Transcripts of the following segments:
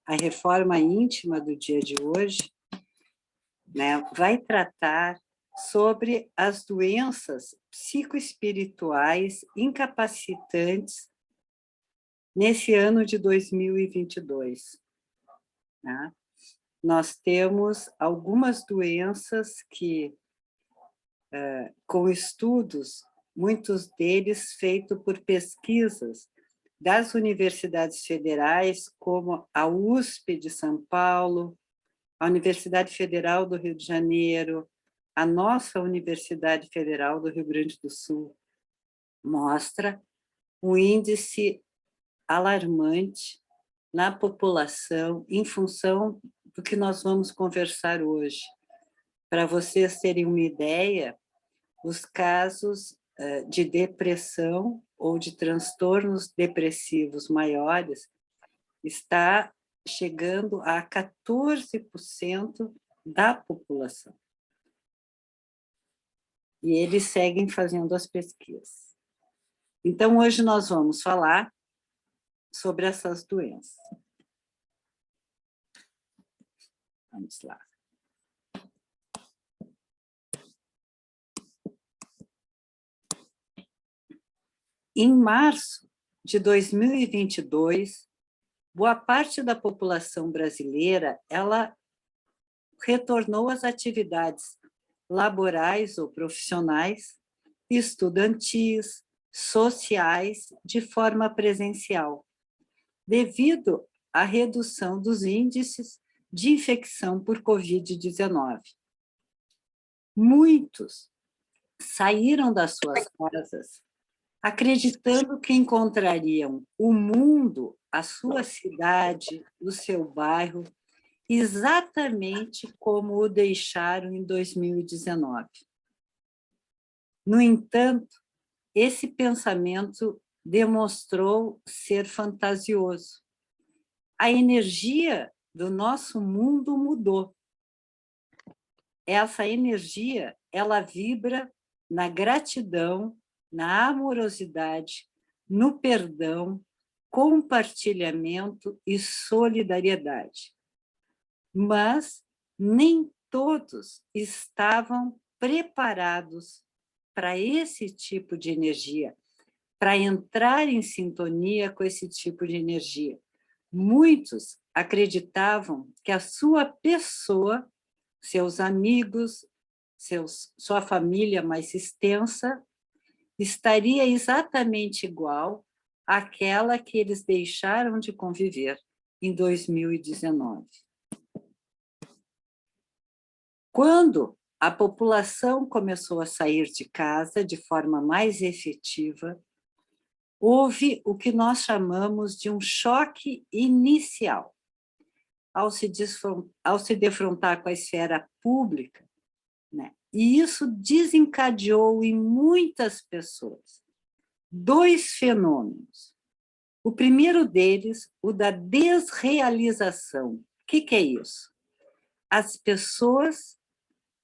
a reforma íntima do dia de hoje, né, vai tratar sobre as doenças psicoespirituais incapacitantes nesse ano de 2022. Né? Nós temos algumas doenças que, com estudos, muitos deles feitos por pesquisas das universidades federais, como a USP de São Paulo, a Universidade Federal do Rio de Janeiro, a nossa Universidade Federal do Rio Grande do Sul, mostra um índice alarmante na população em função do que nós vamos conversar hoje. Para vocês terem uma ideia, os casos de depressão ou de transtornos depressivos maiores está chegando a 14% da população. E eles seguem fazendo as pesquisas. Então, hoje nós vamos falar sobre essas doenças. Vamos lá. Em março de 2022, boa parte da população brasileira, ela retornou às atividades laborais ou profissionais, estudantis, sociais, de forma presencial, devido à redução dos índices de infecção por Covid-19. Muitos saíram das suas casas acreditando que encontrariam o mundo, a sua cidade, o seu bairro, exatamente como o deixaram em 2019. No entanto, esse pensamento demonstrou ser fantasioso. A energia do nosso mundo mudou. Essa energia, ela vibra na gratidão, na amorosidade, no perdão, compartilhamento e solidariedade. Mas nem todos estavam preparados para esse tipo de energia, para entrar em sintonia com esse tipo de energia. Muitos acreditavam que a sua pessoa, seus amigos, sua família mais extensa, estaria exatamente igual àquela que eles deixaram de conviver em 2019. Quando a população começou a sair de casa de forma mais efetiva, houve o que nós chamamos de um choque inicial. Ao se defrontar com a esfera pública, né? E isso desencadeou em muitas pessoas 2 fenômenos. O primeiro deles, o da desrealização. O que é isso? As pessoas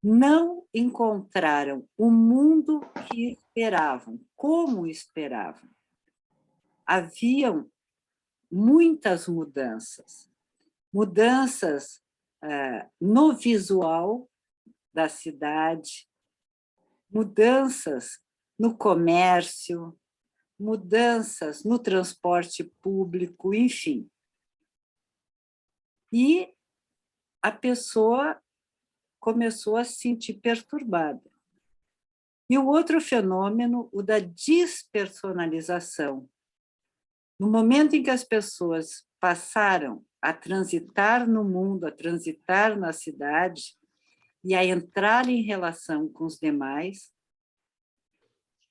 não encontraram o mundo que esperavam, como esperavam. Haviam muitas mudanças. Mudanças no visual da cidade, mudanças no comércio, mudanças no transporte público, enfim. E a pessoa começou a se sentir perturbada. E o outro fenômeno, o da despersonalização. No momento em que as pessoas passaram a transitar no mundo, a transitar na cidade, e a entrar em relação com os demais,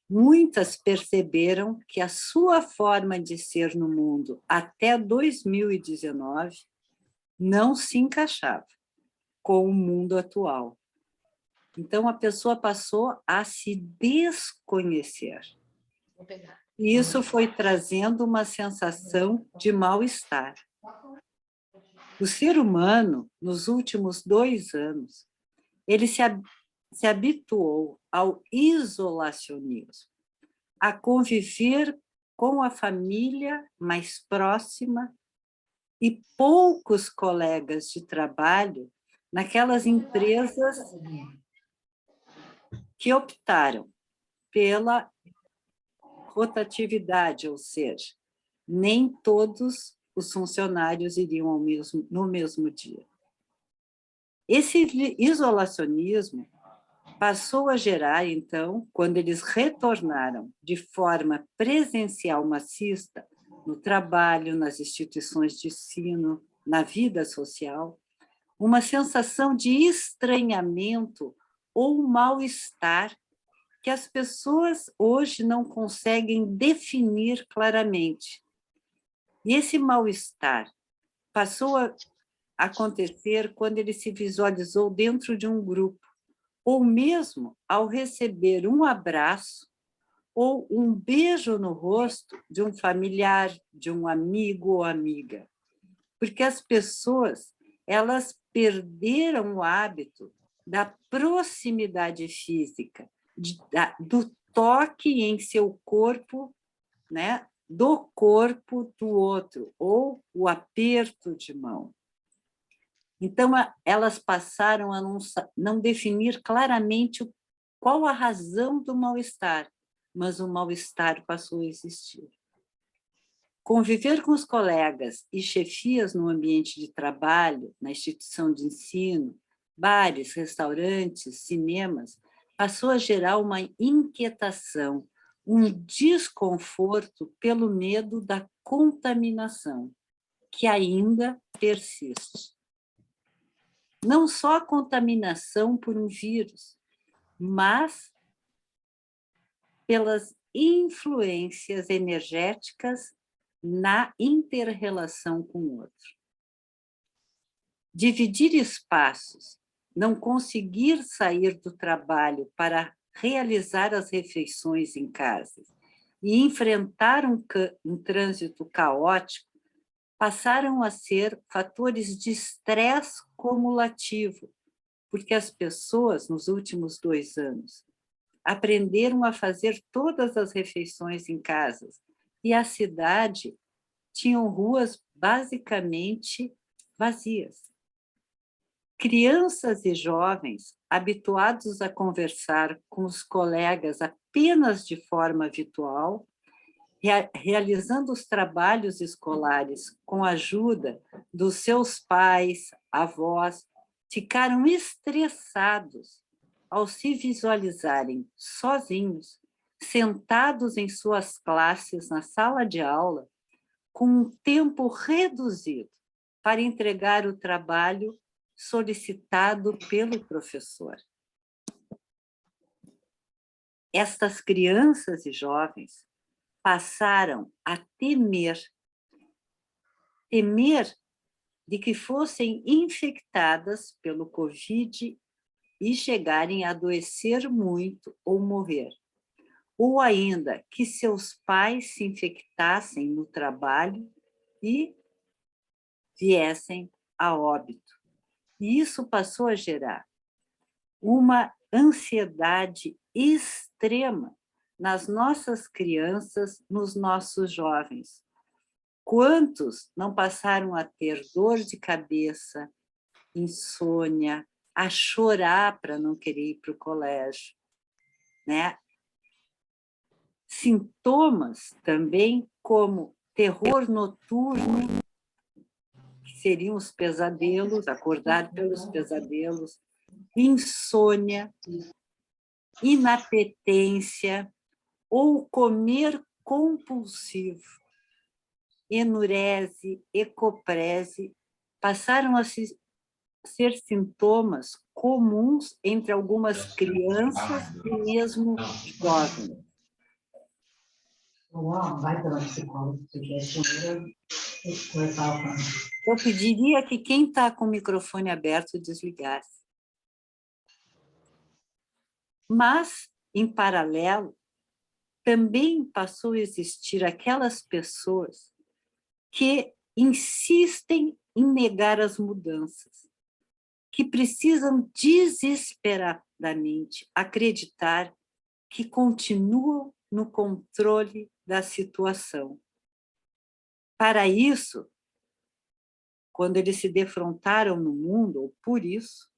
muitas perceberam que a sua forma de ser no mundo até 2019 não se encaixava com o mundo atual. Então, a pessoa passou a se desconhecer. E isso foi trazendo uma sensação de mal-estar. O ser humano, nos últimos 2 anos, ele se habituou ao isolacionismo, a conviver com a família mais próxima e poucos colegas de trabalho naquelas empresas que optaram pela rotatividade, ou seja, nem todos os funcionários iriam no mesmo dia. Esse isolacionismo passou a gerar, então, quando eles retornaram de forma presencial maciça no trabalho, nas instituições de ensino, na vida social, uma sensação de estranhamento ou mal-estar que as pessoas hoje não conseguem definir claramente. E esse mal-estar passou a acontecer quando ele se visualizou dentro de um grupo, ou mesmo ao receber um abraço ou um beijo no rosto de um familiar, de um amigo ou amiga. Porque as pessoas, elas perderam o hábito da proximidade física, do toque em seu corpo, né, do corpo do outro, ou o aperto de mão. Então, elas passaram a não definir claramente qual a razão do mal-estar, mas o mal-estar passou a existir. Conviver com os colegas e chefias no ambiente de trabalho, na instituição de ensino, bares, restaurantes, cinemas, passou a gerar uma inquietação, um desconforto pelo medo da contaminação, que ainda persiste. Não só a contaminação por um vírus, mas pelas influências energéticas na inter-relação com o outro. Dividir espaços, não conseguir sair do trabalho para realizar as refeições em casa e enfrentar um trânsito caótico passaram a ser fatores de estresse cumulativo, porque as pessoas, nos últimos 2 anos, aprenderam a fazer todas as refeições em casas, e a cidade tinha ruas basicamente vazias. Crianças e jovens, habituados a conversar com os colegas apenas de forma virtual, realizando os trabalhos escolares com a ajuda dos seus pais, avós, ficaram estressados ao se visualizarem sozinhos, sentados em suas classes na sala de aula, com um tempo reduzido para entregar o trabalho solicitado pelo professor. Estas crianças e jovens passaram a temer de que fossem infectadas pelo Covid e chegarem a adoecer muito ou morrer. Ou ainda que seus pais se infectassem no trabalho e viessem a óbito. E isso passou a gerar uma ansiedade extrema nas nossas crianças, nos nossos jovens. Quantos não passaram a ter dor de cabeça, insônia, a chorar para não querer ir para o colégio, né? Sintomas também como terror noturno, que seriam os pesadelos, acordar pelos pesadelos, insônia, inapetência ou comer compulsivo, enurese, ecoprese, passaram a ser sintomas comuns entre algumas crianças e mesmo jovens. Eu pediria que quem está com o microfone aberto desligasse. Mas, em paralelo, também passou a existir aquelas pessoas que insistem em negar as mudanças, que precisam desesperadamente acreditar que continuam no controle da situação. Para isso, quando eles se defrontaram no mundo, ou por isso,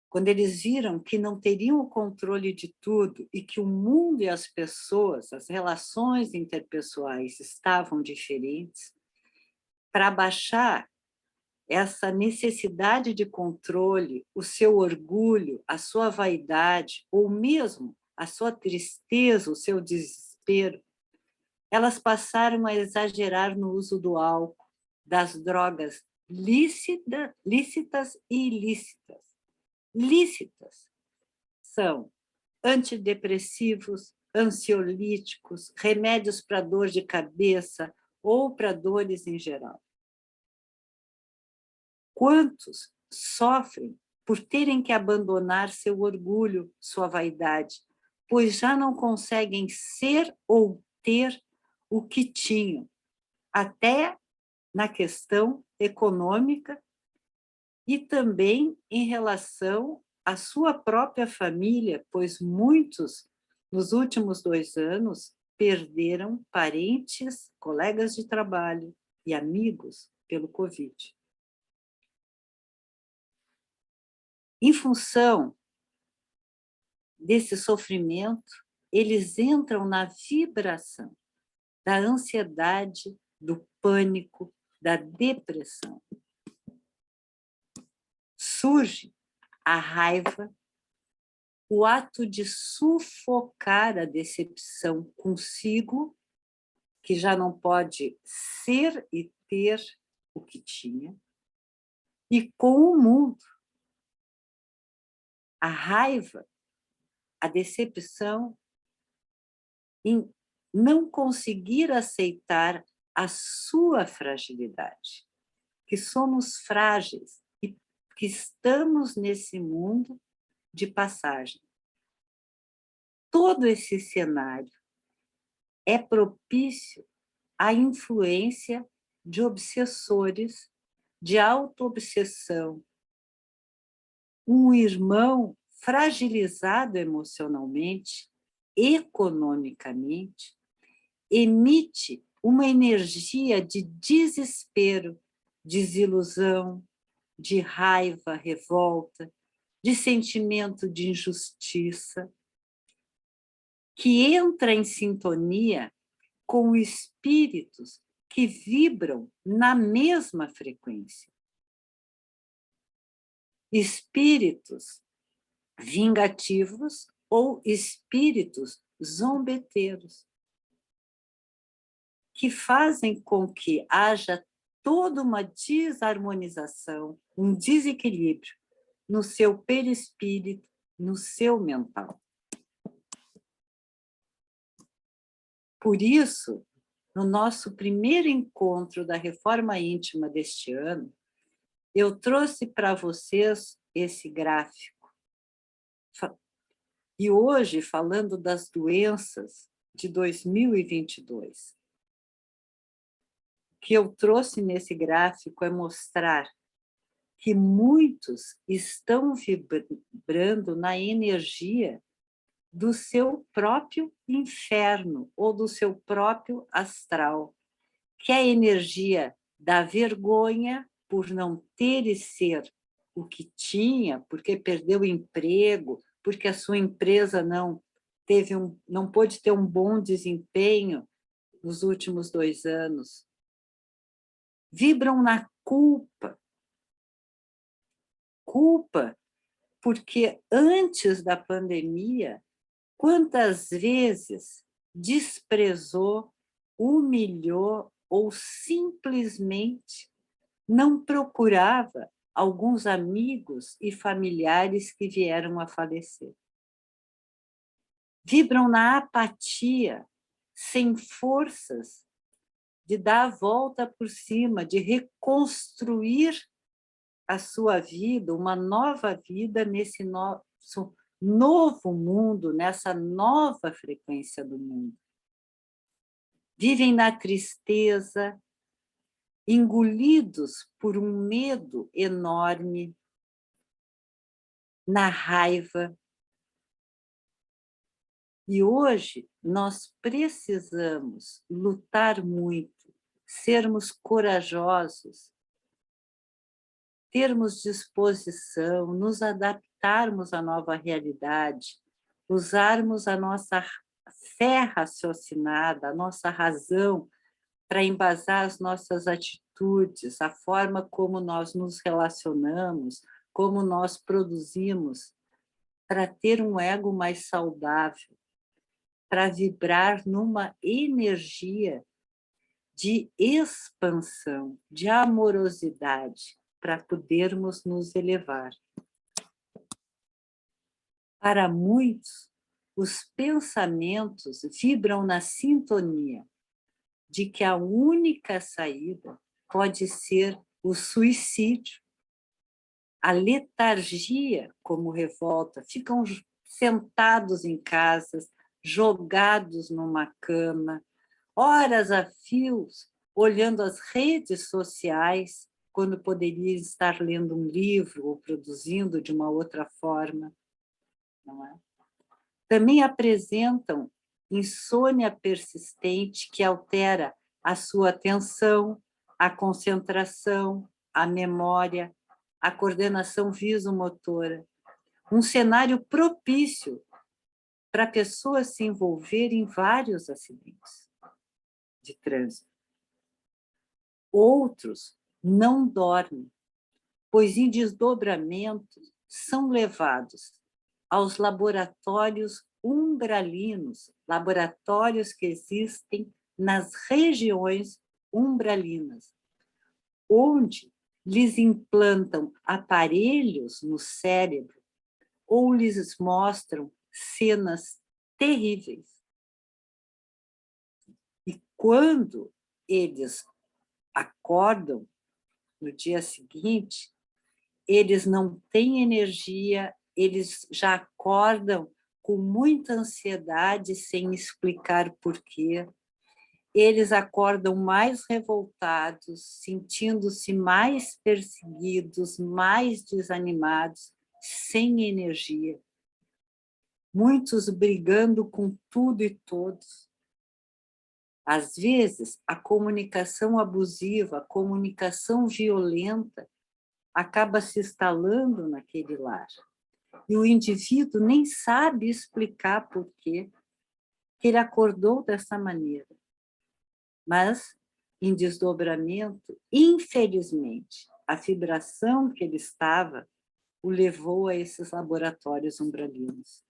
quando eles viram que não teriam o controle de tudo e que o mundo e as pessoas, as relações interpessoais estavam diferentes, para baixar essa necessidade de controle, o seu orgulho, a sua vaidade, ou mesmo a sua tristeza, o seu desespero, elas passaram a exagerar no uso do álcool, das drogas lícitas e ilícitas. Lícitas são antidepressivos, ansiolíticos, remédios para dor de cabeça ou para dores em geral. Quantos sofrem por terem que abandonar seu orgulho, sua vaidade, pois já não conseguem ser ou ter o que tinham, até na questão econômica e também em relação à sua própria família, pois muitos, nos últimos 2 anos, perderam parentes, colegas de trabalho e amigos pelo Covid. Em função desse sofrimento, eles entram na vibração da ansiedade, do pânico, da depressão. Surge a raiva, o ato de sufocar a decepção consigo, que já não pode ser e ter o que tinha, e com o mundo. A raiva, a decepção em não conseguir aceitar a sua fragilidade, que somos frágeis e que estamos nesse mundo de passagem. Todo esse cenário é propício à influência de obsessores, de autoobsessão. Um irmão fragilizado emocionalmente, economicamente, emite uma energia de desespero, desilusão, de raiva, revolta, de sentimento de injustiça, que entra em sintonia com espíritos que vibram na mesma frequência. Espíritos vingativos ou espíritos zombeteiros, que fazem com que haja toda uma desarmonização, um desequilíbrio no seu perispírito, no seu mental. Por isso, no nosso primeiro encontro da Reforma Íntima deste ano, eu trouxe para vocês esse gráfico. E hoje, falando das doenças de 2022, o que eu trouxe nesse gráfico é mostrar que muitos estão vibrando na energia do seu próprio inferno ou do seu próprio astral, que é a energia da vergonha por não ter e ser o que tinha, porque perdeu o emprego, porque a sua empresa não pôde ter um bom desempenho nos últimos 2 anos. Vibram na culpa. Culpa porque antes da pandemia, quantas vezes desprezou, humilhou ou simplesmente não procurava alguns amigos e familiares que vieram a falecer. Vibram na apatia, sem forças de dar a volta por cima, de reconstruir a sua vida, uma nova vida nesse novo mundo, nessa nova frequência do mundo. Vivem na tristeza, engolidos por um medo enorme, na raiva. E hoje nós precisamos lutar muito sermos corajosos, termos disposição, nos adaptarmos à nova realidade, usarmos a nossa fé raciocinada, a nossa razão, para embasar as nossas atitudes, a forma como nós nos relacionamos, como nós produzimos, para ter um ego mais saudável, para vibrar numa energia de expansão, de amorosidade, para podermos nos elevar. Para muitos, os pensamentos vibram na sintonia de que a única saída pode ser o suicídio, a letargia como revolta, ficam sentados em casas, jogados numa cama, horas a fios, olhando as redes sociais, quando poderia estar lendo um livro ou produzindo de uma outra forma. Não é? Também apresentam insônia persistente que altera a sua atenção, a concentração, a memória, a coordenação visomotora. Um cenário propício para a pessoa se envolver em vários acidentes de trânsito. Outros não dormem, pois em desdobramento são levados aos laboratórios umbralinos, laboratórios que existem nas regiões umbralinas, onde lhes implantam aparelhos no cérebro ou lhes mostram cenas terríveis. E quando eles acordam no dia seguinte, eles não têm energia, eles já acordam com muita ansiedade, sem explicar porquê. Eles acordam mais revoltados, sentindo-se mais perseguidos, mais desanimados, sem energia. Muitos brigando com tudo e todos. Às vezes, a comunicação abusiva, a comunicação violenta, acaba se instalando naquele lar. E o indivíduo nem sabe explicar por quê que ele acordou dessa maneira. Mas, em desdobramento, infelizmente, a vibração que ele estava o levou a esses laboratórios umbralinos.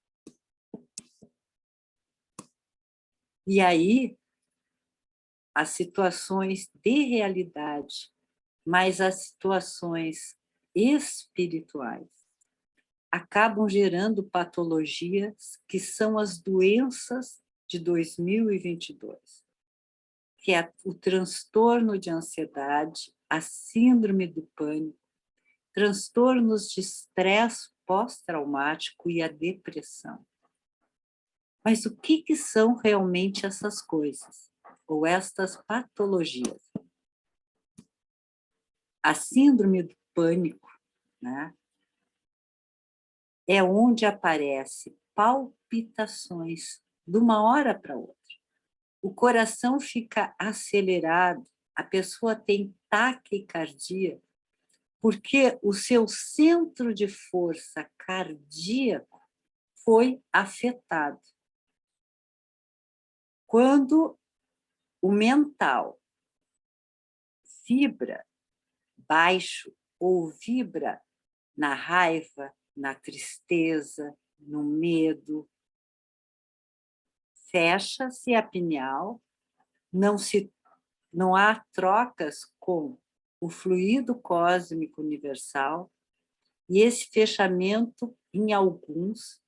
E aí, as situações de realidade, mas as situações espirituais, acabam gerando patologias que são as doenças de 2022, que é o transtorno de ansiedade, a síndrome do pânico, transtornos de estresse pós-traumático e a depressão. Mas o que são realmente essas coisas, ou estas patologias? A síndrome do pânico, né, é onde aparece palpitações de uma hora para outra. O coração fica acelerado, a pessoa tem taquicardia, porque o seu centro de força cardíaco foi afetado. Quando o mental vibra baixo ou vibra na raiva, na tristeza, no medo, fecha-se a pineal, não há trocas com o fluido cósmico universal, e esse fechamento, em alguns,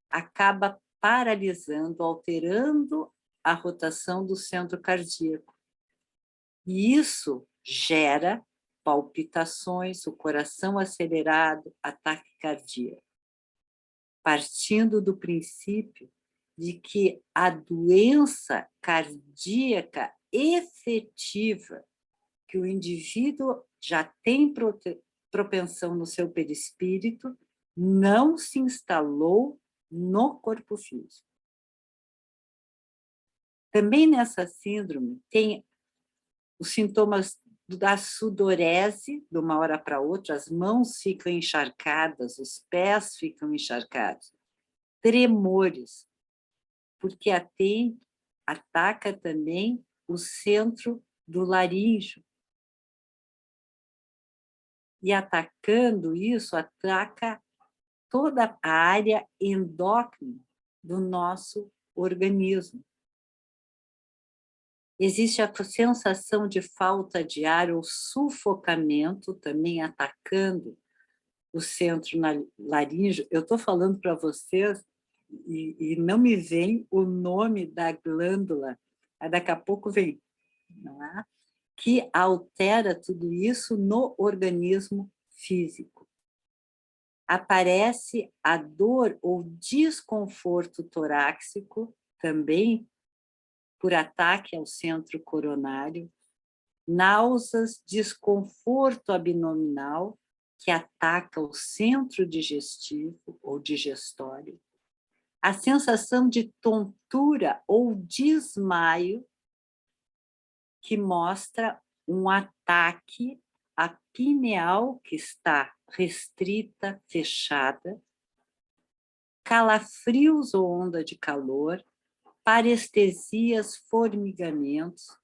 acaba paralisando, alterando a rotação do centro cardíaco. E isso gera palpitações, o coração acelerado, ataque cardíaco. Partindo do princípio de que a doença cardíaca efetiva, que o indivíduo já tem propensão no seu perispírito, não se instalou no corpo físico. Também nessa síndrome tem os sintomas da sudorese, de uma hora para outra, as mãos ficam encharcadas, os pés ficam encharcados, tremores, porque ataca também o centro do laríngeo. E atacando isso, ataca toda a área endócrina do nosso organismo. Existe a sensação de falta de ar ou sufocamento, também atacando o centro laríngeo. Eu estou falando para vocês e não me vem o nome da glândula, daqui a pouco vem, não é? Que altera tudo isso no organismo físico. Aparece a dor ou desconforto torácico, também por ataque ao centro coronário, náuseas, desconforto abdominal, que ataca o centro digestivo ou digestório, a sensação de tontura ou desmaio, que mostra um ataque à pineal, que está restrita, fechada, calafrios ou onda de calor, parestesias, formigamentos,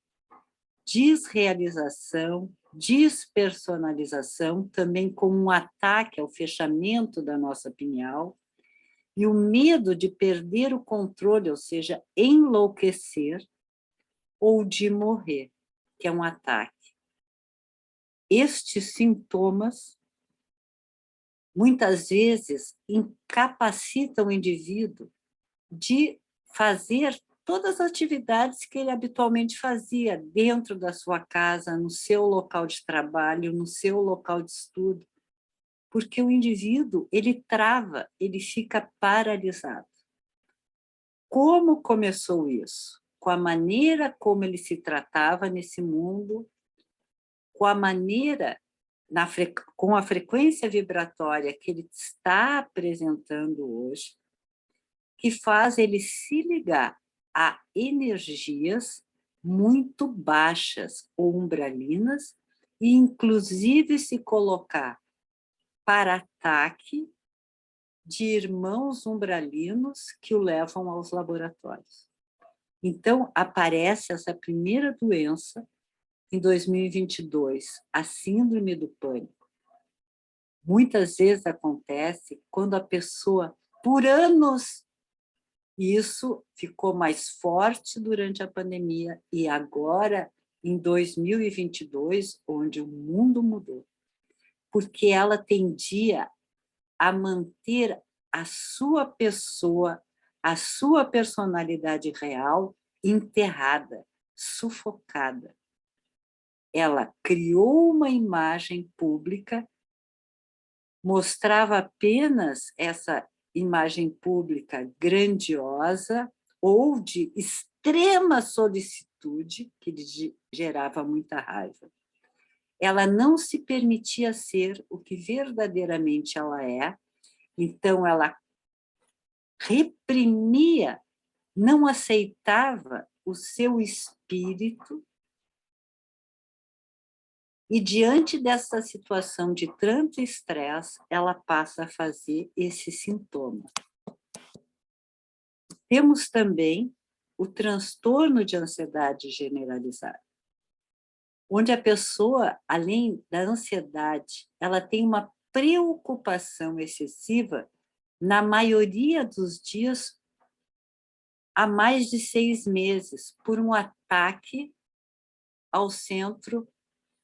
desrealização, despersonalização, também como um ataque ao fechamento da nossa pineal, e o medo de perder o controle, ou seja, enlouquecer, ou de morrer, que é um ataque. Estes sintomas, muitas vezes, incapacitam o indivíduo de fazer todas as atividades que ele habitualmente fazia dentro da sua casa, no seu local de trabalho, no seu local de estudo, porque o indivíduo, ele trava, ele fica paralisado. Como começou isso? Com a maneira como ele se tratava nesse mundo, com a maneira, com a frequência vibratória que ele está apresentando hoje, que faz ele se ligar a energias muito baixas ou umbralinas e, inclusive, se colocar para ataque de irmãos umbralinos que o levam aos laboratórios. Então, aparece essa primeira doença em 2022, a síndrome do pânico. Muitas vezes acontece quando a pessoa, por anos, isso ficou mais forte durante a pandemia e agora, em 2022, onde o mundo mudou, porque ela tendia a manter a sua pessoa, a sua personalidade real enterrada, sufocada. Ela criou uma imagem pública, mostrava apenas essa imagem pública grandiosa ou de extrema solicitude, que lhe gerava muita raiva. Ela não se permitia ser o que verdadeiramente ela é, então ela reprimia, não aceitava o seu espírito. E, diante dessa situação de tanto estresse, ela passa a fazer esse sintoma. Temos também o transtorno de ansiedade generalizada, onde a pessoa, além da ansiedade, ela tem uma preocupação excessiva, na maioria dos dias, há mais de 6 meses, por um ataque ao centro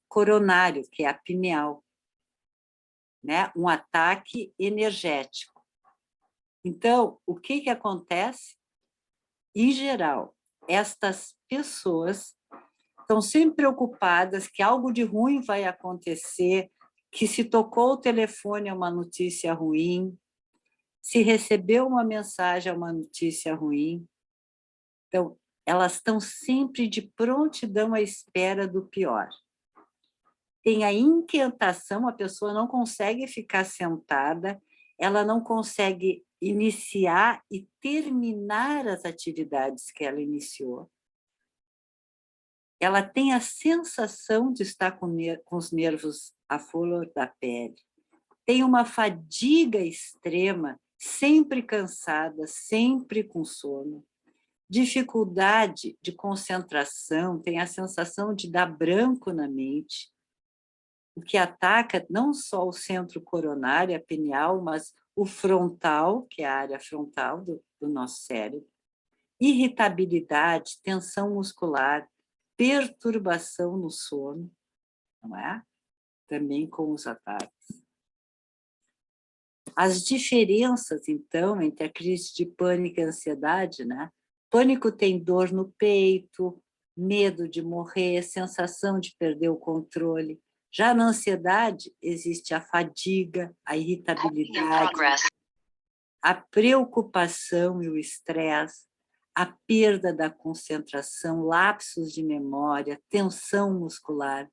coronário, que é a pineal, né? Um ataque energético. Então, o que acontece? Em geral, estas pessoas estão sempre preocupadas que algo de ruim vai acontecer, que se tocou o telefone é uma notícia ruim, se recebeu uma mensagem é uma notícia ruim. Então, elas estão sempre de prontidão à espera do pior. Tem a inquietação, a pessoa não consegue ficar sentada, ela não consegue iniciar e terminar as atividades que ela iniciou. ela tem a sensação de estar com os nervos à flor da pele, tem uma fadiga extrema, sempre cansada, sempre com sono, dificuldade de concentração, tem a sensação de dar branco na mente, o que ataca não só o centro coronário, a pineal, mas o frontal, que é a área frontal do nosso cérebro, irritabilidade, tensão muscular, perturbação no sono, não é? Também com os ataques. As diferenças, então, entre a crise de pânico e a ansiedade, né? Pânico tem dor no peito, medo de morrer, sensação de perder o controle. Já na ansiedade, existe a fadiga, a irritabilidade, a preocupação e o estresse, a perda da concentração, lapsos de memória, tensão muscular.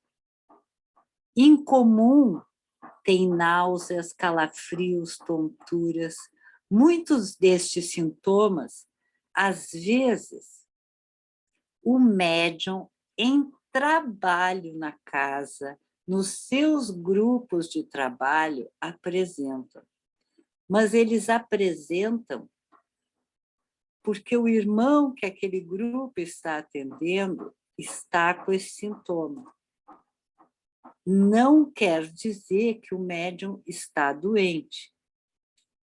Incomum tem náuseas, calafrios, tonturas. Muitos destes sintomas, às vezes, o médium, em trabalho na casa, nos seus grupos de trabalho, apresentam. Mas eles apresentam porque o irmão que aquele grupo está atendendo está com esse sintoma. Não quer dizer que o médium está doente.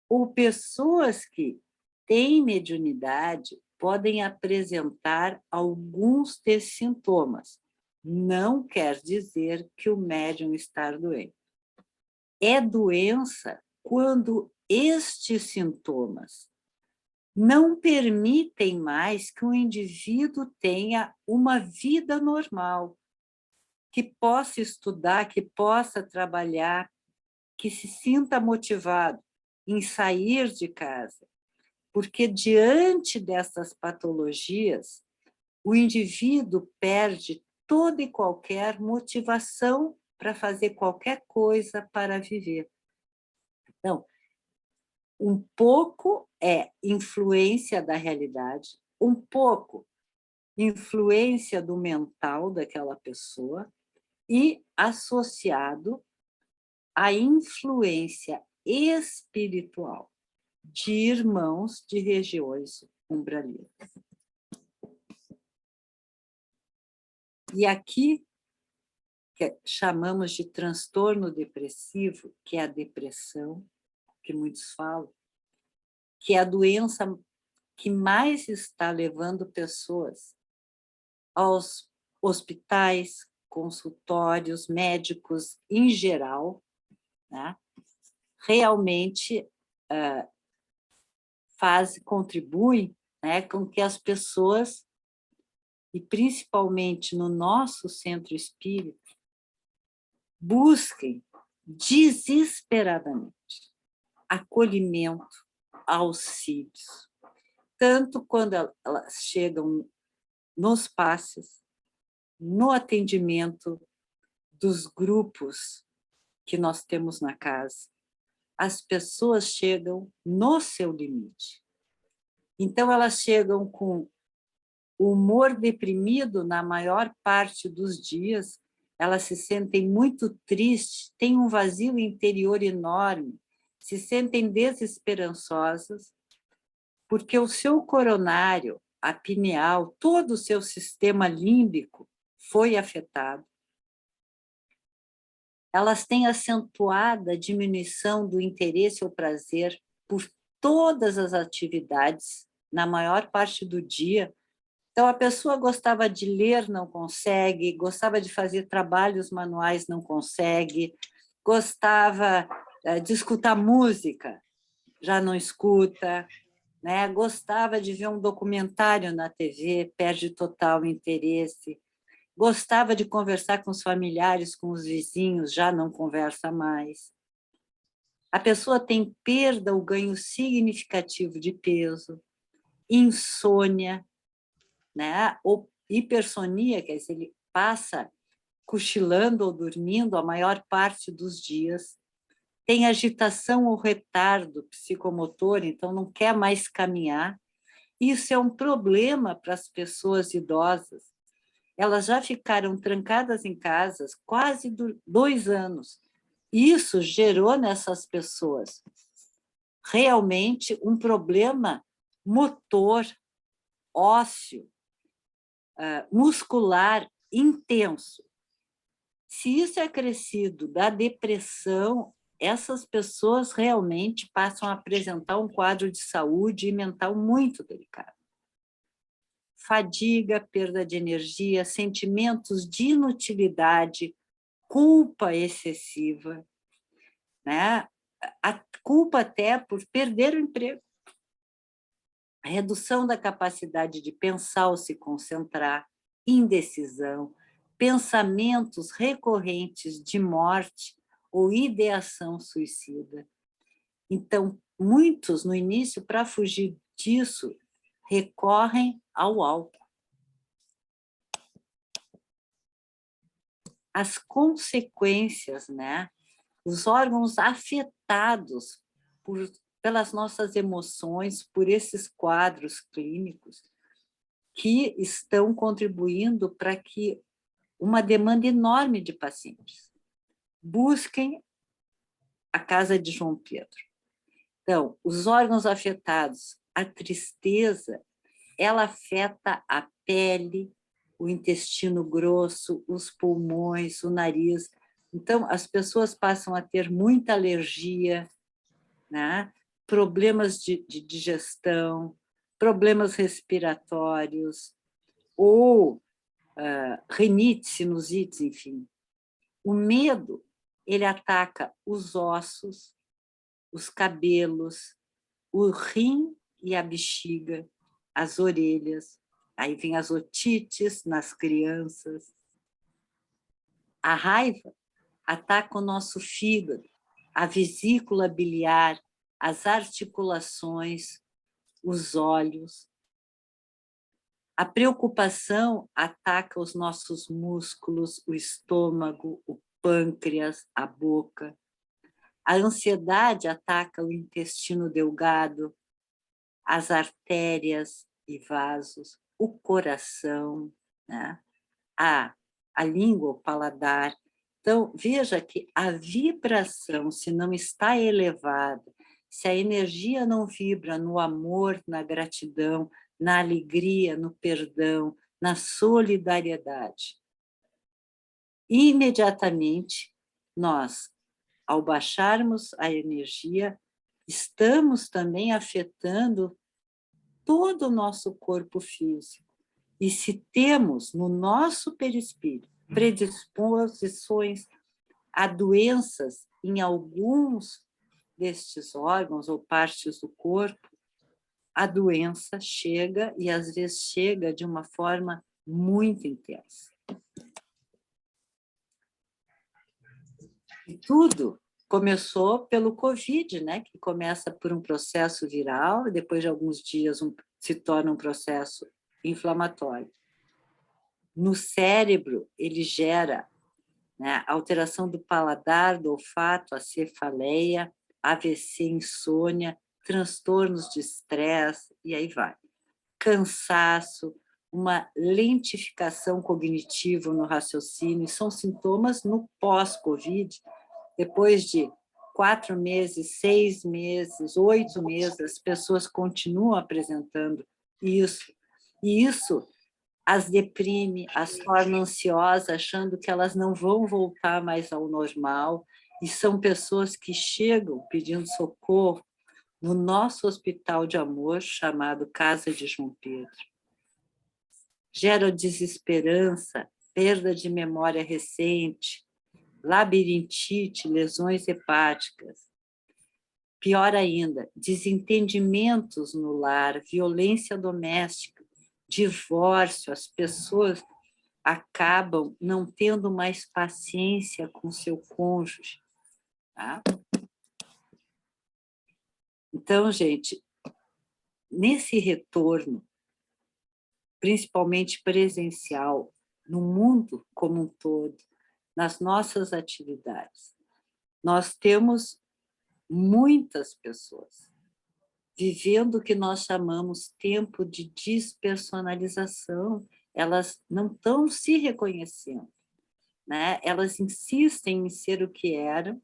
Ou pessoas que têm mediunidade podem apresentar alguns desses sintomas. Não quer dizer que o médium está doente. É doença quando estes sintomas não permitem mais que o indivíduo tenha uma vida normal, que possa estudar, que possa trabalhar, que se sinta motivado em sair de casa. Porque diante dessas patologias, o indivíduo perde toda e qualquer motivação para fazer qualquer coisa para viver. Então, um pouco é influência da realidade, um pouco influência do mental daquela pessoa e associado à influência espiritual de irmãos de regiões umbralinas. E aqui, que chamamos de transtorno depressivo, que é a depressão, que muitos falam, que é a doença que mais está levando pessoas aos hospitais, consultórios, médicos em geral, né? Realmente contribui, né, com que as pessoas, e principalmente no nosso centro espírita, busquem desesperadamente acolhimento, auxílios, tanto quando elas chegam nos passes, no atendimento dos grupos que nós temos na casa. As pessoas chegam no seu limite. Então, elas chegam com o humor deprimido na maior parte dos dias, elas se sentem muito tristes, têm um vazio interior enorme, se sentem desesperançosas, porque o seu coronário, a pineal, todo o seu sistema límbico foi afetado. Elas têm acentuado a diminuição do interesse ou prazer por todas as atividades, na maior parte do dia. Então, a pessoa gostava de ler, não consegue, gostava de fazer trabalhos manuais, não consegue, gostava de escutar música, já não escuta, né? Gostava de ver um documentário na TV, perde total interesse, gostava de conversar com os familiares, com os vizinhos, já não conversa mais. A pessoa tem perda ou ganho significativo de peso, insônia, né? Ou hipersonia, quer dizer, ele passa cochilando ou dormindo a maior parte dos dias, tem agitação ou retardo psicomotor, então não quer mais caminhar. Isso é um problema para as pessoas idosas, elas já ficaram trancadas em casas quase 2 anos. Isso gerou nessas pessoas realmente um problema motor, ósseo, muscular intenso. Se isso é acrescido da depressão, essas pessoas realmente passam a apresentar um quadro de saúde mental muito delicado. Fadiga, perda de energia, sentimentos de inutilidade, culpa excessiva, né? A culpa até por perder o emprego. A redução da capacidade de pensar ou se concentrar, indecisão, pensamentos recorrentes de morte ou ideação suicida. Então, muitos, no início, para fugir disso, recorrem ao álcool. As consequências, né? Os órgãos afetados pelas nossas emoções, por esses quadros clínicos, que estão contribuindo para que uma demanda enorme de pacientes busquem a casa de João Pedro. Então, os órgãos afetados, a tristeza, ela afeta a pele, o intestino grosso, os pulmões, o nariz. Então, as pessoas passam a ter muita alergia, né? Problemas de digestão, problemas respiratórios, ou rinite, sinusite, enfim. O medo, ele ataca os ossos, os cabelos, o rim e a bexiga, as orelhas. Aí vem as otites nas crianças. A raiva ataca o nosso fígado, a vesícula biliar, as articulações, os olhos. A preocupação ataca os nossos músculos, o estômago, o pâncreas, a boca. A ansiedade ataca o intestino delgado, as artérias e vasos, o coração, né? a língua, o paladar. Então, veja que a vibração, se não está elevada, se a energia não vibra no amor, na gratidão, na alegria, no perdão, na solidariedade, imediatamente nós, ao baixarmos a energia, estamos também afetando todo o nosso corpo físico. E se temos no nosso perispírito predisposições a doenças em alguns destes órgãos ou partes do corpo, a doença chega e às vezes chega de uma forma muito intensa. E tudo começou pelo Covid, né? Que começa por um processo viral e depois de alguns dias se torna um processo inflamatório. No cérebro, ele gera, né, alteração do paladar, do olfato, a cefaleia, AVC, insônia, transtornos de estresse, e aí vai. Cansaço, uma lentificação cognitiva no raciocínio, são sintomas no pós-Covid, depois de 4 meses, 6 meses, 8 meses, as pessoas continuam apresentando isso, e isso as deprime, as torna ansiosas, achando que elas não vão voltar mais ao normal, e são pessoas que chegam pedindo socorro no nosso hospital de amor, chamado Casa de João Pedro. Gera desesperança, perda de memória recente, labirintite, lesões hepáticas. Pior ainda, desentendimentos no lar, violência doméstica, divórcio, as pessoas acabam não tendo mais paciência com seu cônjuge. Tá? Então, gente, nesse retorno, principalmente presencial, no mundo como um todo, nas nossas atividades, nós temos muitas pessoas vivendo o que nós chamamos tempo de despersonalização. elas não estão se reconhecendo, né? Elas insistem em ser o que eram,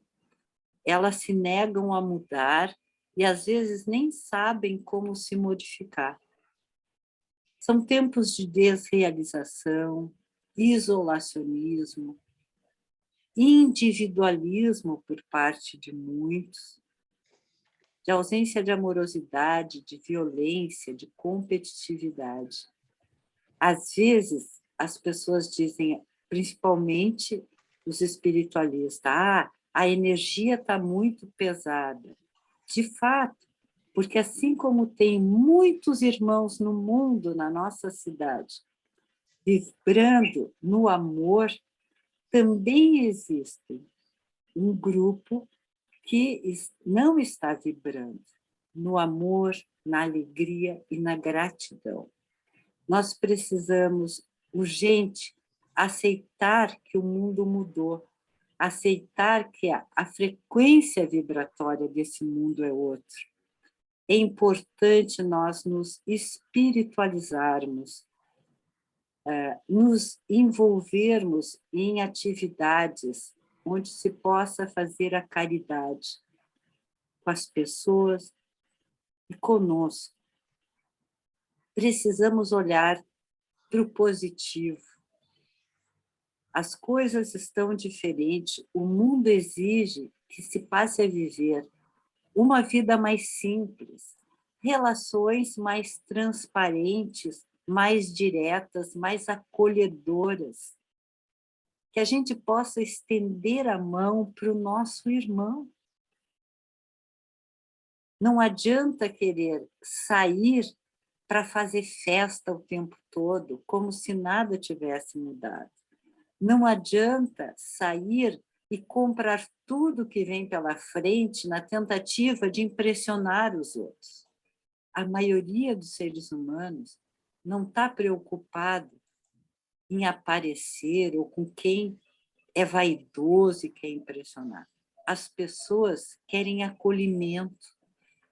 elas se negam a mudar e, às vezes, nem sabem como se modificar. São tempos de desrealização, isolacionismo, individualismo por parte de muitos, de ausência de amorosidade, de violência, de competitividade. Às vezes, as pessoas dizem, principalmente os espiritualistas, a energia está muito pesada. De fato, porque assim como tem muitos irmãos no mundo, na nossa cidade, vibrando no amor, também existe um grupo que não está vibrando no amor, na alegria e na gratidão. Nós precisamos, urgente, aceitar que o mundo mudou, aceitar que a frequência vibratória desse mundo é outra. É importante nós nos espiritualizarmos, nos envolvermos em atividades onde se possa fazer a caridade com as pessoas e conosco. Precisamos olhar para o positivo. As coisas estão diferentes, o mundo exige que se passe a viver uma vida mais simples, relações mais transparentes, mais diretas, mais acolhedoras, que a gente possa estender a mão para o nosso irmão. Não adianta querer sair para fazer festa o tempo todo, como se nada tivesse mudado. Não adianta sair e comprar tudo que vem pela frente na tentativa de impressionar os outros. A maioria dos seres humanos não está preocupado em aparecer ou com quem é vaidoso e quer impressionar. As pessoas querem acolhimento,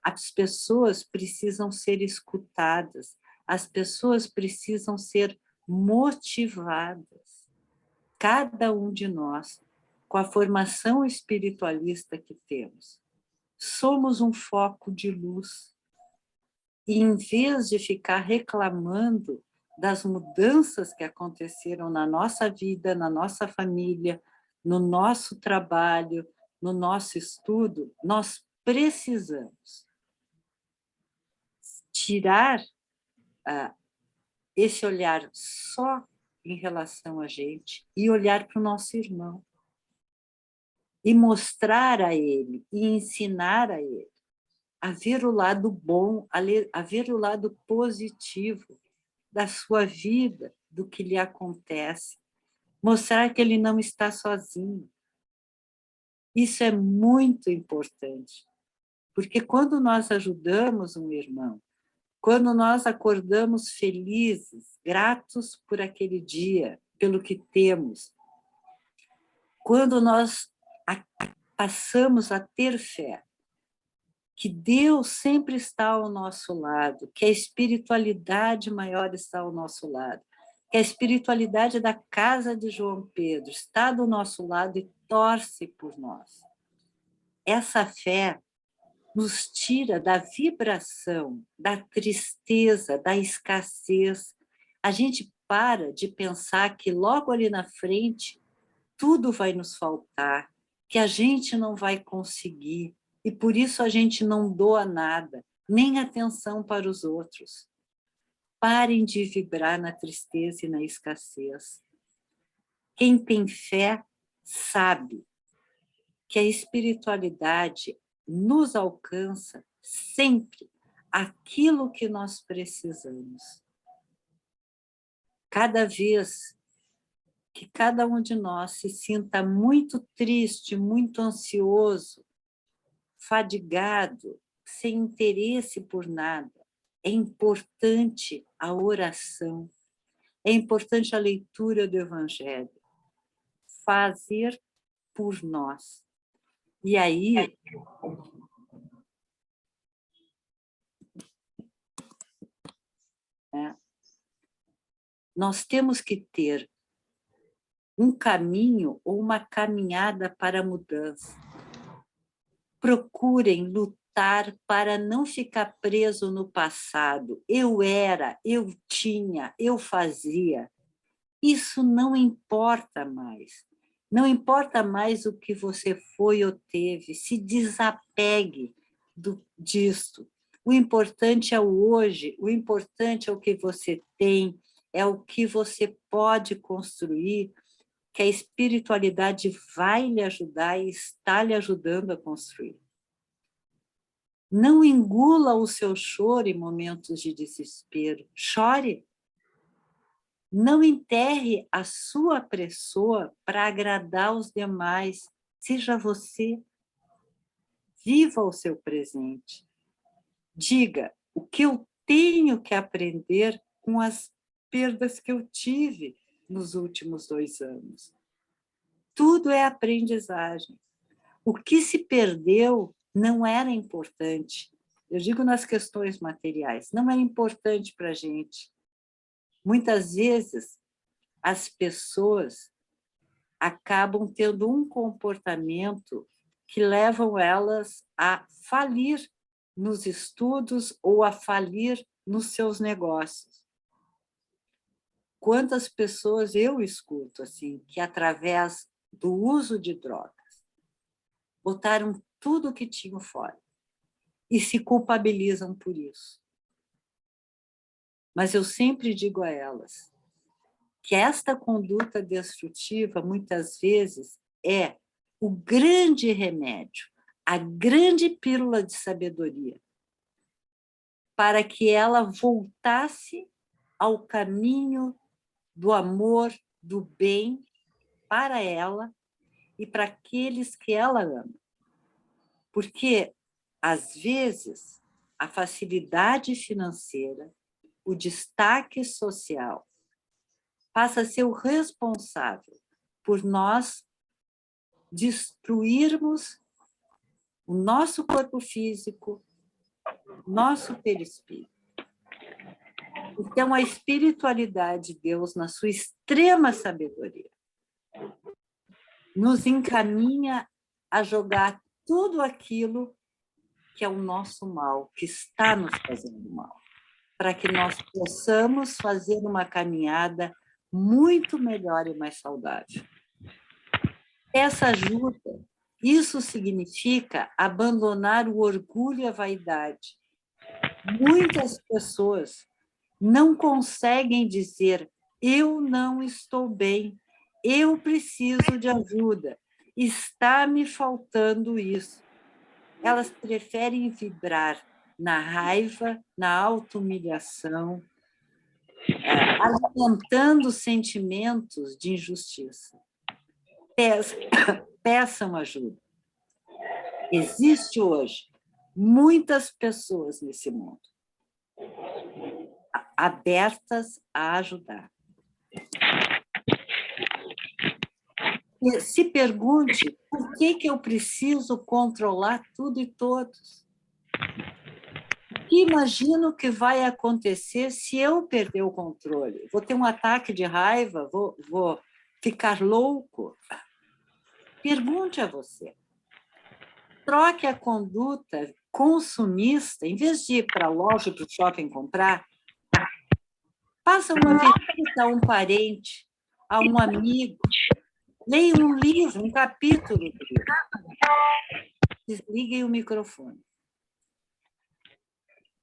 as pessoas precisam ser escutadas, as pessoas precisam ser motivadas. Cada um de nós, com a formação espiritualista que temos, somos um foco de luz. E, em vez de ficar reclamando das mudanças que aconteceram na nossa vida, na nossa família, no nosso trabalho, no nosso estudo, nós precisamos tirar esse olhar só em relação a gente e olhar para o nosso irmão. E mostrar a ele, e ensinar a ele a ver o lado bom, a ver o lado positivo da sua vida, do que lhe acontece. Mostrar que ele não está sozinho. Isso é muito importante, porque quando nós ajudamos um irmão, quando nós acordamos felizes, gratos por aquele dia, pelo que temos, quando nós passamos a ter fé, que Deus sempre está ao nosso lado, que a espiritualidade maior está ao nosso lado, que a espiritualidade da casa de João Pedro está do nosso lado e torce por nós. Essa fé nos tira da vibração, da tristeza, da escassez. A gente para de pensar que logo ali na frente tudo vai nos faltar, que a gente não vai conseguir, e por isso a gente não doa nada, nem atenção para os outros. Parem de vibrar na tristeza e na escassez. Quem tem fé sabe que a espiritualidade nos alcança sempre aquilo que nós precisamos. Cada vez que cada um de nós se sinta muito triste, muito ansioso, fadigado, sem interesse por nada, é importante a oração, é importante a leitura do Evangelho, fazer por nós. E aí, né, Nós temos que ter um caminho ou uma caminhada para a mudança. Procurem lutar para não ficar preso no passado. Eu era, eu tinha, eu fazia. Isso não importa mais. Não importa mais o que você foi ou teve. Se desapegue disto. O importante é o hoje, o importante é o que você tem, é o que você pode construir, que a espiritualidade vai lhe ajudar e está lhe ajudando a construir. Não engula o seu choro em momentos de desespero. Chore. Não enterre a sua pessoa para agradar os demais. Seja você. Viva o seu presente. Diga o que eu tenho que aprender com as perdas que eu tive nos últimos 2 anos. Tudo é aprendizagem. O que se perdeu não era importante. Eu digo nas questões materiais, não era importante para a gente. Muitas vezes, as pessoas acabam tendo um comportamento que levam elas a falir nos estudos ou a falir nos seus negócios. Quantas pessoas eu escuto assim, que através do uso de drogas, botaram tudo o que tinham fora e se culpabilizam por isso. Mas eu sempre digo a elas que esta conduta destrutiva, muitas vezes, é o grande remédio, a grande pílula de sabedoria, para que ela voltasse ao caminho do amor, do bem, para ela e para aqueles que ela ama. Porque, às vezes, a facilidade financeira, o destaque social, passa a ser o responsável por nós destruirmos o nosso corpo físico, nosso perispírito. Então, a espiritualidade de Deus, na sua extrema sabedoria, nos encaminha a jogar tudo aquilo que é o nosso mal, que está nos fazendo mal, para que nós possamos fazer uma caminhada muito melhor e mais saudável. Essa ajuda, isso significa abandonar o orgulho e a vaidade. Muitas pessoas não conseguem dizer: eu não estou bem, eu preciso de ajuda, está me faltando isso. Elas preferem vibrar na raiva, na auto-humilhação, alimentando sentimentos de injustiça. Peçam ajuda. Existe hoje muitas pessoas nesse mundo abertas a ajudar. E se pergunte por que eu preciso controlar tudo e todos. Imagino que vai acontecer se eu perder o controle. Vou ter um ataque de raiva, vou ficar louco. Pergunte a você. Troque a conduta consumista, em vez de ir para a loja, para o shopping comprar, faça uma visita a um parente, a um amigo, leia um livro, um capítulo do livro. Desliguem o microfone.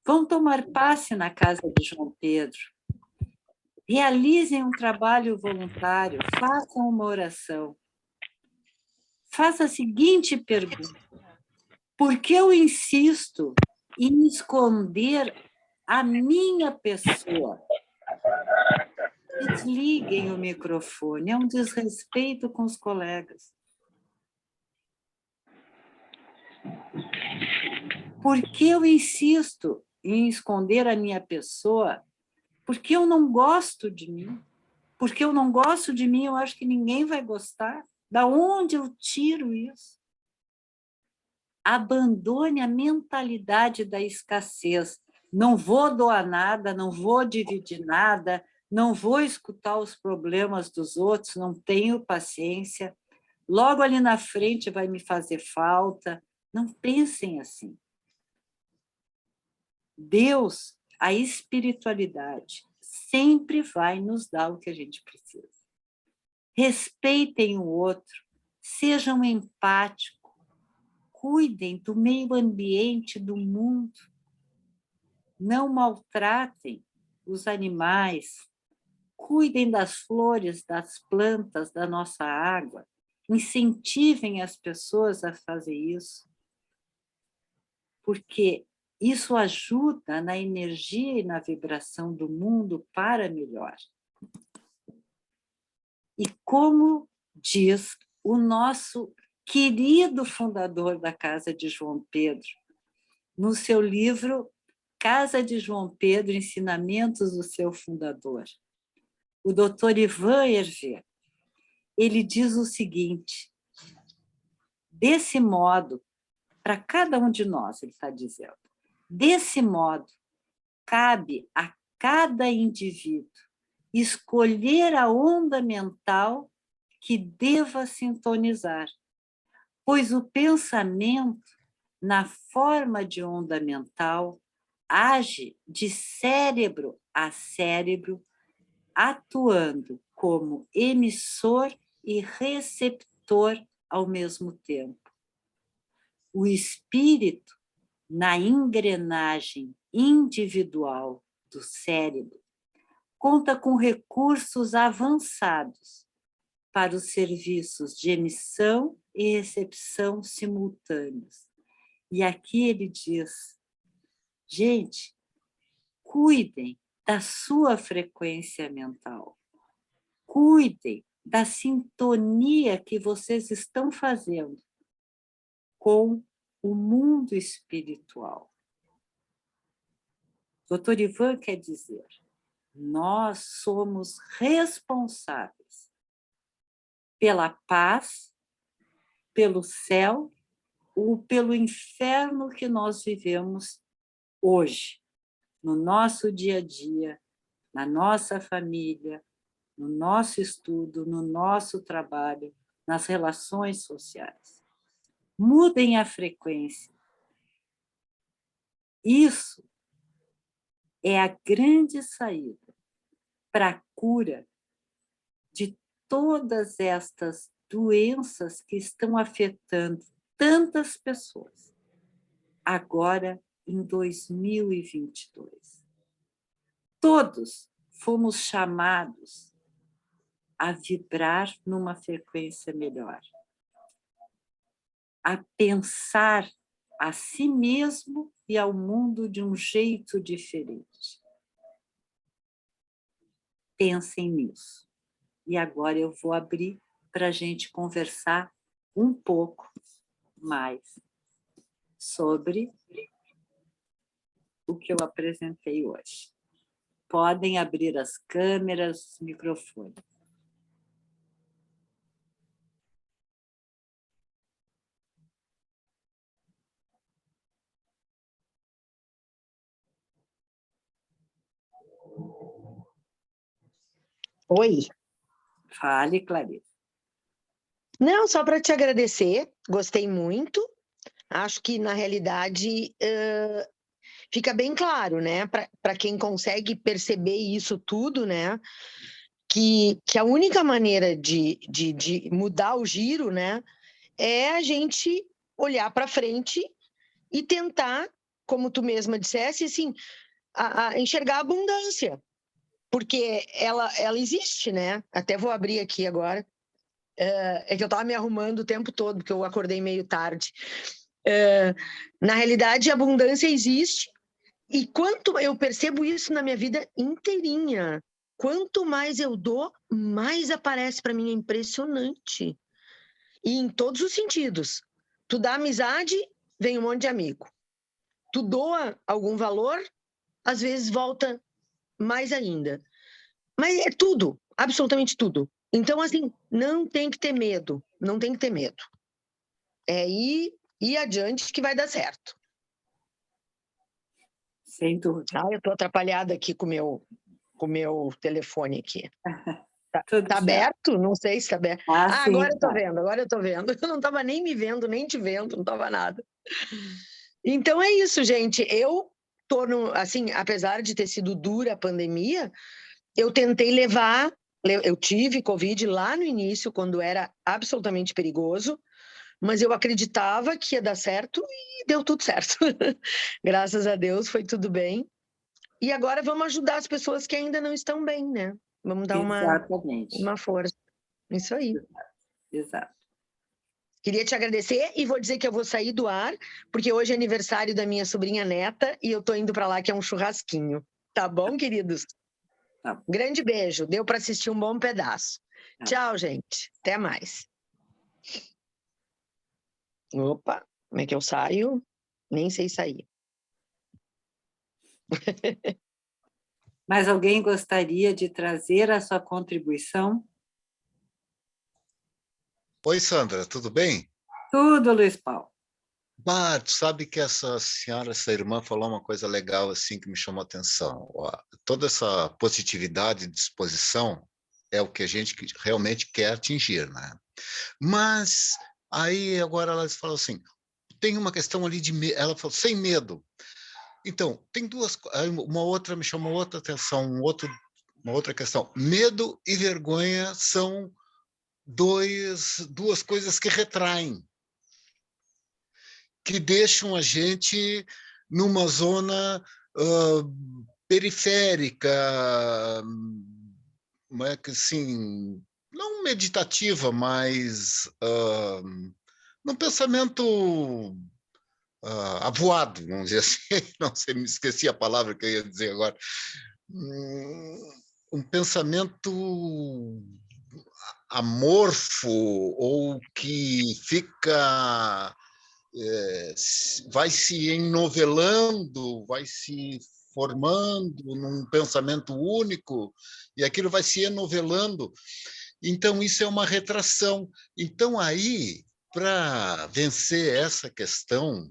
Vão tomar passe na casa de João Pedro. Realizem um trabalho voluntário, façam uma oração. Faça a seguinte pergunta: por que eu insisto em esconder a minha pessoa? Desliguem o microfone, é um desrespeito com os colegas. Por que eu insisto em esconder a minha pessoa? Porque eu não gosto de mim. Porque eu não gosto de mim, eu acho que ninguém vai gostar. Da onde eu tiro isso? Abandone a mentalidade da escassez. Não vou doar nada, não vou dividir nada, não vou escutar os problemas dos outros, não tenho paciência, logo ali na frente vai me fazer falta. Não pensem assim. Deus, a espiritualidade, sempre vai nos dar o que a gente precisa. Respeitem o outro, sejam empáticos, cuidem do meio ambiente, do mundo, não maltratem os animais, cuidem das flores, das plantas, da nossa água, incentivem as pessoas a fazer isso, porque isso ajuda na energia e na vibração do mundo para melhor. E como diz o nosso querido fundador da Casa de João Pedro, no seu livro Casa de João Pedro, Ensinamentos do seu fundador, o Dr. Ivan Hervé, ele diz o seguinte: desse modo, para cada um de nós, ele está dizendo, desse modo, cabe a cada indivíduo escolher a onda mental que deva sintonizar, pois o pensamento, na forma de onda mental, age de cérebro a cérebro, atuando como emissor e receptor ao mesmo tempo. O espírito, na engrenagem individual do cérebro, conta com recursos avançados para os serviços de emissão e recepção simultâneos. E aqui ele diz, gente, cuidem da sua frequência mental, cuidem da sintonia que vocês estão fazendo com o mundo espiritual. Dr. Ivan quer dizer, nós somos responsáveis pela paz, pelo céu ou pelo inferno que nós vivemos hoje, no nosso dia a dia, na nossa família, no nosso estudo, no nosso trabalho, nas relações sociais. Mudem a frequência. Isso é a grande saída para a cura de todas estas doenças que estão afetando tantas pessoas, agora em 2022. Todos fomos chamados a vibrar numa frequência melhor, a pensar a si mesmo e ao mundo de um jeito diferente. Pensem nisso. E agora eu vou abrir para a gente conversar um pouco mais sobre o que eu apresentei hoje. Podem abrir as câmeras, os microfones. Oi. Fale, Clarice. Não, só para te agradecer, gostei muito. Acho que, na realidade, fica bem claro, né, para quem consegue perceber isso tudo, né, que a única maneira de mudar o giro, né, é a gente olhar para frente e tentar, como tu mesma dissesse, assim, enxergar a abundância, porque ela existe, né? Até vou abrir aqui agora. É que eu estava me arrumando o tempo todo, porque eu acordei meio tarde. Na realidade, a abundância existe, e quanto eu percebo isso na minha vida inteirinha, quanto mais eu dou, mais aparece para mim, é impressionante. E em todos os sentidos. Tu dá amizade, vem um monte de amigo. Tu doa algum valor, às vezes volta mais ainda. Mas é tudo, absolutamente tudo. Então, assim, não tem que ter medo, não tem que ter medo. É ir adiante que vai dar certo. Sem dúvida. Eu estou atrapalhada aqui com o meu... com o meu telefone aqui. Tudo Tá certo. aberto? Não sei se tá aberto. Ah, sim, agora eu tô tá. vendo, agora eu tô vendo. Eu não tava nem me vendo, nem te vendo, não tava nada. Então é isso, gente. Eu tô assim, apesar de ter sido dura a pandemia, eu tentei levar. Eu tive Covid lá no início, quando era absolutamente perigoso, mas eu acreditava que ia dar certo e deu tudo certo. Graças a Deus foi tudo bem. E agora vamos ajudar as pessoas que ainda não estão bem, né? Vamos dar Exatamente. uma força. Isso aí. Exato. Queria te agradecer e vou dizer que eu vou sair do ar, porque hoje é aniversário da minha sobrinha neta e eu tô indo para lá, que é um churrasquinho. Tá bom, queridos? Tá. Grande beijo. Deu para assistir um bom pedaço. Tá. Tchau, gente. Até mais. Opa, como é que eu saio? Nem sei sair. Mas alguém gostaria de trazer a sua contribuição? Oi, Sandra, tudo bem? Tudo, Luiz Paulo. Tu sabe que essa senhora, essa irmã, falou uma coisa legal assim que me chamou a atenção. Ó, toda essa positividade e disposição é o que a gente realmente quer atingir, né? Mas aí agora ela falou assim, tem uma questão ali de medo. Ela falou, sem medo. Então, tem uma outra me chamou outra atenção, uma outra questão. Medo e vergonha são duas coisas que retraem, que deixam a gente numa zona periférica, assim, não meditativa, mas num pensamento avoado, vamos dizer assim. Não sei, me esqueci a palavra que eu ia dizer agora. Um pensamento amorfo ou que fica vai se enovelando, vai se formando num pensamento único, e aquilo vai se enovelando. Então, isso é uma retração. Então, aí, para vencer essa questão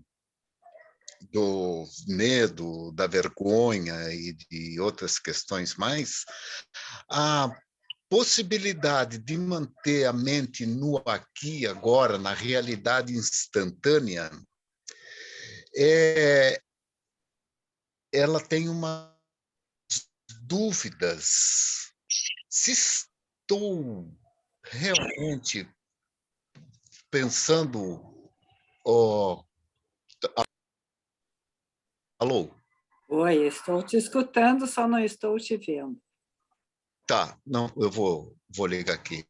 do medo, da vergonha e de outras questões mais, a possibilidade de manter a mente no aqui e agora, na realidade instantânea, ela tem umas dúvidas se estou realmente pensando. Oh, alô? Oi, estou te escutando, só não estou te vendo. Tá, não, eu vou ligar aqui.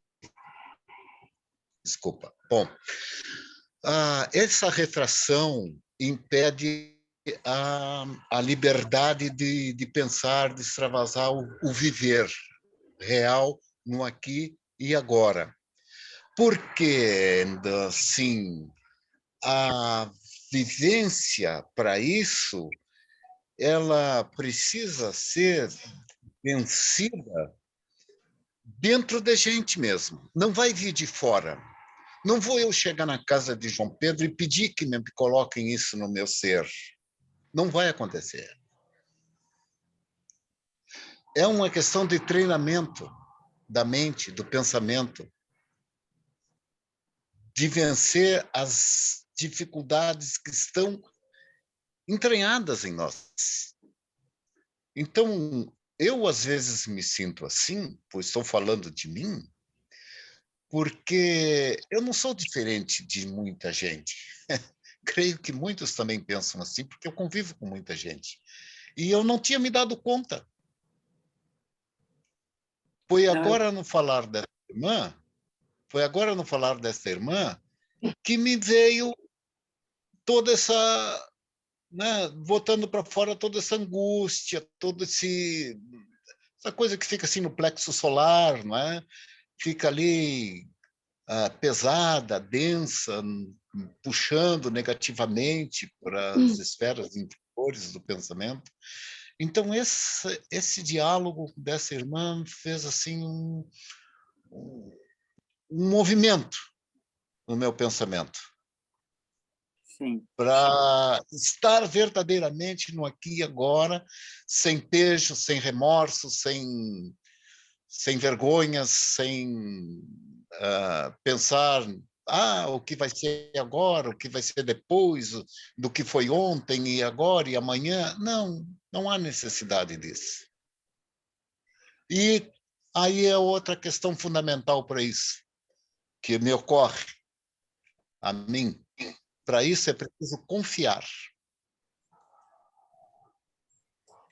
Desculpa. Bom, essa retração impede a liberdade de pensar, de extravasar o viver real no aqui e agora. Porque, assim, a vivência para isso, ela precisa ser vencida dentro da gente mesmo. Não vai vir de fora. Não vou eu chegar na casa de João Pedro e pedir que me coloquem isso no meu ser. Não vai acontecer. É uma questão de treinamento da mente, do pensamento, de vencer as dificuldades que estão entranhadas em nós. Então, eu às vezes me sinto assim, pois estou falando de mim, porque eu não sou diferente de muita gente. Creio que muitos também pensam assim, porque eu convivo com muita gente. E eu não tinha me dado conta. Foi agora no falar dessa irmã, que me veio toda essa, né, botando para fora toda essa angústia, essa coisa que fica assim no plexo solar, não é? Fica ali pesada, densa, puxando negativamente para as esferas inferiores do pensamento. Então, esse diálogo dessa irmã fez assim um movimento no meu pensamento. Sim. Para estar verdadeiramente no aqui e agora, sem pejo, sem remorso, sem vergonhas, sem pensar o que vai ser agora, o que vai ser depois, do que foi ontem e agora e amanhã. Não, não há necessidade disso. E aí é outra questão fundamental para isso, que me ocorre a mim. Para isso é preciso confiar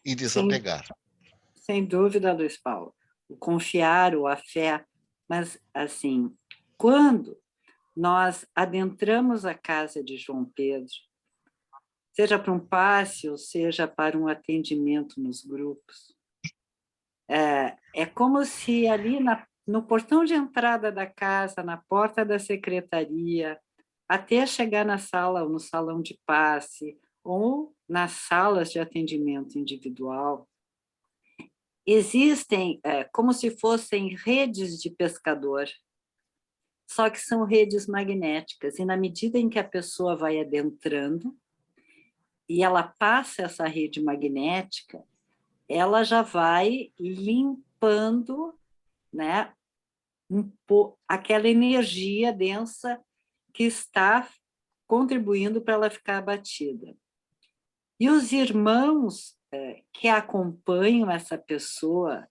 e desapegar. Sem dúvida, Luiz Paulo. O confiar, a fé. Mas, assim, quando nós adentramos a casa de João Pedro, seja para um passe ou seja para um atendimento nos grupos, é como se ali no portão de entrada da casa, na porta da secretaria, até chegar na sala ou no salão de passe, ou nas salas de atendimento individual, existem como se fossem redes de pescador, só que são redes magnéticas, e na medida em que a pessoa vai adentrando, e ela passa essa rede magnética, ela já vai limpando, né, aquela energia densa que está contribuindo para ela ficar abatida. E os irmãos que acompanham essa pessoa,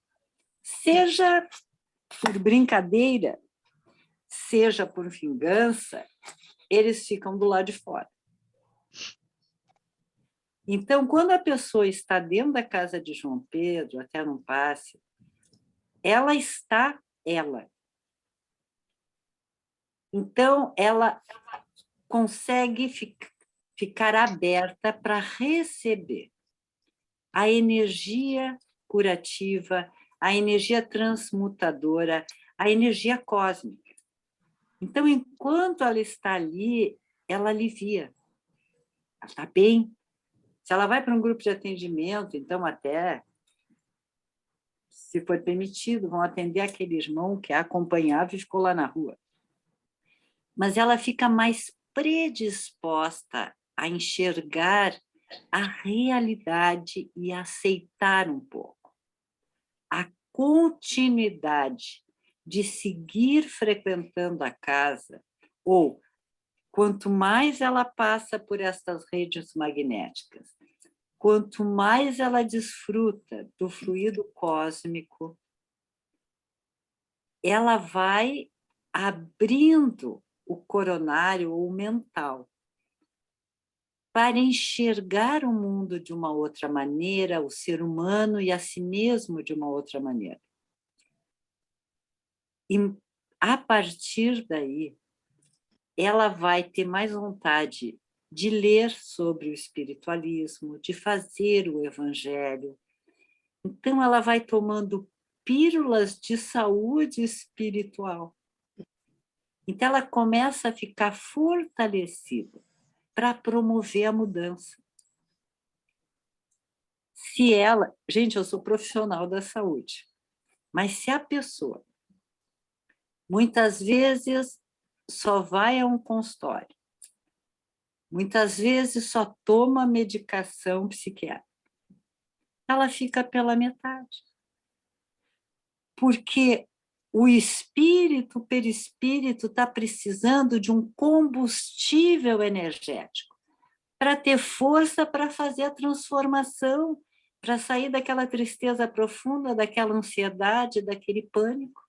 seja por brincadeira, seja por vingança, eles ficam do lado de fora. Então, quando a pessoa está dentro da casa de João Pedro, até num passe, ela está ela. Então, ela consegue ficar aberta para receber a energia curativa, a energia transmutadora, a energia cósmica. Então, enquanto ela está ali, ela alivia. Ela está bem. Se ela vai para um grupo de atendimento, então até, se for permitido, vão atender aquele irmão que a acompanhava e ficou lá na rua. Mas ela fica mais predisposta a enxergar a realidade e aceitar um pouco. A continuidade de seguir frequentando a casa, ou quanto mais ela passa por essas redes magnéticas, quanto mais ela desfruta do fluido cósmico, ela vai abrindo o coronário ou o mental para enxergar o mundo de uma outra maneira, o ser humano e a si mesmo de uma outra maneira. E, a partir daí, ela vai ter mais vontade de ler sobre o espiritualismo, de fazer o evangelho. Então, ela vai tomando pílulas de saúde espiritual. Então, ela começa a ficar fortalecida para promover a mudança. Se ela... Gente, eu sou profissional da saúde, mas se a pessoa, muitas vezes, só vai a um consultório, muitas vezes só toma medicação psiquiátrica, ela fica pela metade. Porque o espírito, o perispírito, está precisando de um combustível energético para ter força para fazer a transformação, para sair daquela tristeza profunda, daquela ansiedade, daquele pânico.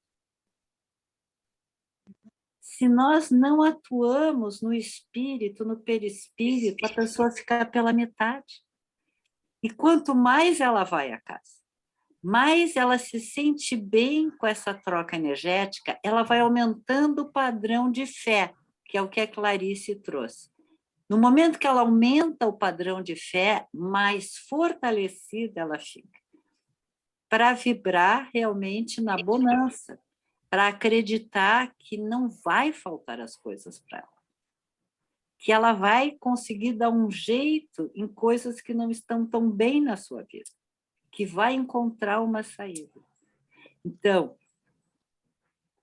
Se nós não atuamos no espírito, no perispírito, a pessoa fica pela metade. E quanto mais ela vai à casa, mais ela se sente bem com essa troca energética, ela vai aumentando o padrão de fé, que é o que a Clarice trouxe. No momento que ela aumenta o padrão de fé, mais fortalecida ela fica, para vibrar realmente na bonança, para acreditar que não vai faltar as coisas para ela, que ela vai conseguir dar um jeito em coisas que não estão tão bem na sua vida, que vai encontrar uma saída. Então,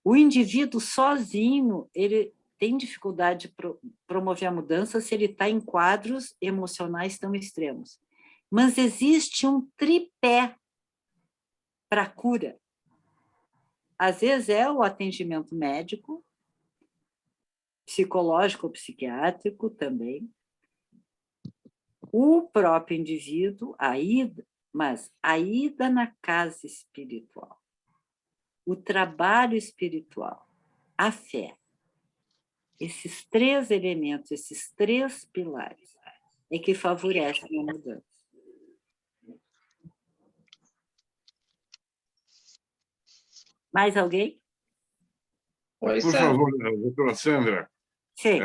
o indivíduo sozinho, ele tem dificuldade de promover a mudança se ele está em quadros emocionais tão extremos. Mas existe um tripé para a cura. Às vezes é o atendimento médico, psicológico ou psiquiátrico também, o próprio indivíduo, mas a ida na casa espiritual, o trabalho espiritual, a fé. Esses 3 elementos, esses 3 pilares, é que favorecem a mudança. Mais alguém? Por favor, doutora Sandra. Sim.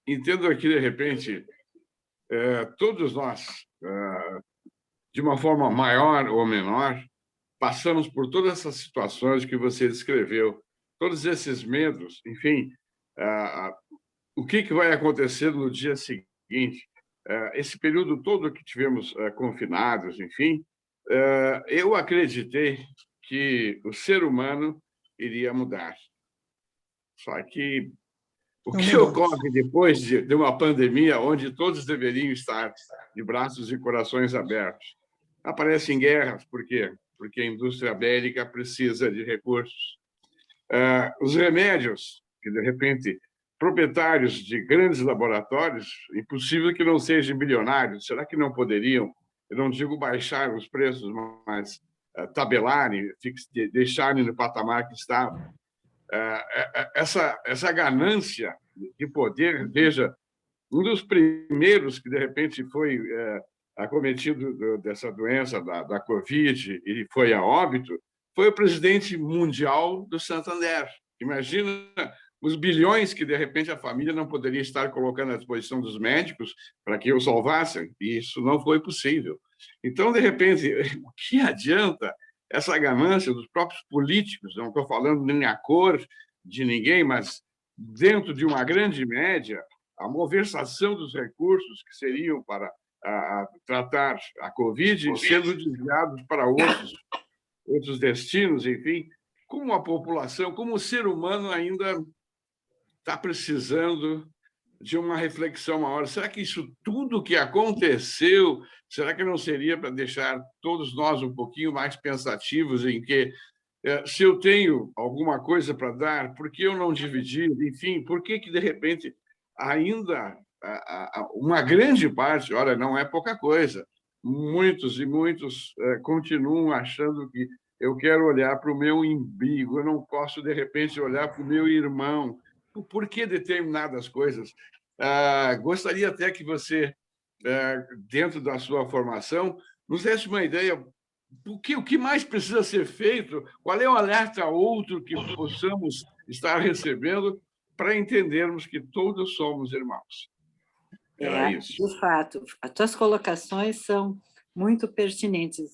Entendo aqui, de repente, todos nós, de uma forma maior ou menor, passamos por todas essas situações que você descreveu, todos esses medos, enfim, o que vai acontecer no dia seguinte, esse período todo que tivemos confinados, enfim, eu acreditei que o ser humano iria mudar. Só que o que ocorre depois de uma pandemia onde todos deveriam estar de braços e corações abertos? Aparecem guerras, por quê? Porque a indústria bélica precisa de recursos. Os remédios, que, de repente, proprietários de grandes laboratórios, impossível que não sejam bilionários, será que não poderiam, eu não digo baixar os preços, mas tabelarem, deixarem no patamar que estavam? Essa ganância de poder, veja, um dos primeiros que, de repente, foi acometido dessa doença, da Covid, e foi a óbito, foi o presidente mundial do Santander. Imagina os bilhões que, de repente, a família não poderia estar colocando à disposição dos médicos para que o salvassem, e isso não foi possível. Então, de repente, o que adianta essa ganância dos próprios políticos? Não estou falando nem a cor de ninguém, mas dentro de uma grande média, a malversação dos recursos que seriam para tratar a Covid sendo desviados para outros destinos, enfim. Como a população, como o ser humano ainda está precisando de uma reflexão maior. Será que isso tudo que aconteceu, será que não seria para deixar todos nós um pouquinho mais pensativos em que, se eu tenho alguma coisa para dar, por que eu não dividir? Enfim, por que, de repente, ainda uma grande parte, olha, não é pouca coisa, muitos e muitos continuam achando que eu quero olhar para o meu umbigo, eu não posso, de repente, olhar para o meu irmão. Por que determinadas coisas? Gostaria até que você, dentro da sua formação, nos desse uma ideia o que mais precisa ser feito, qual é o alerta outro que possamos estar recebendo para entendermos que todos somos irmãos. Era isso. De fato, as tuas colocações são muito pertinentes,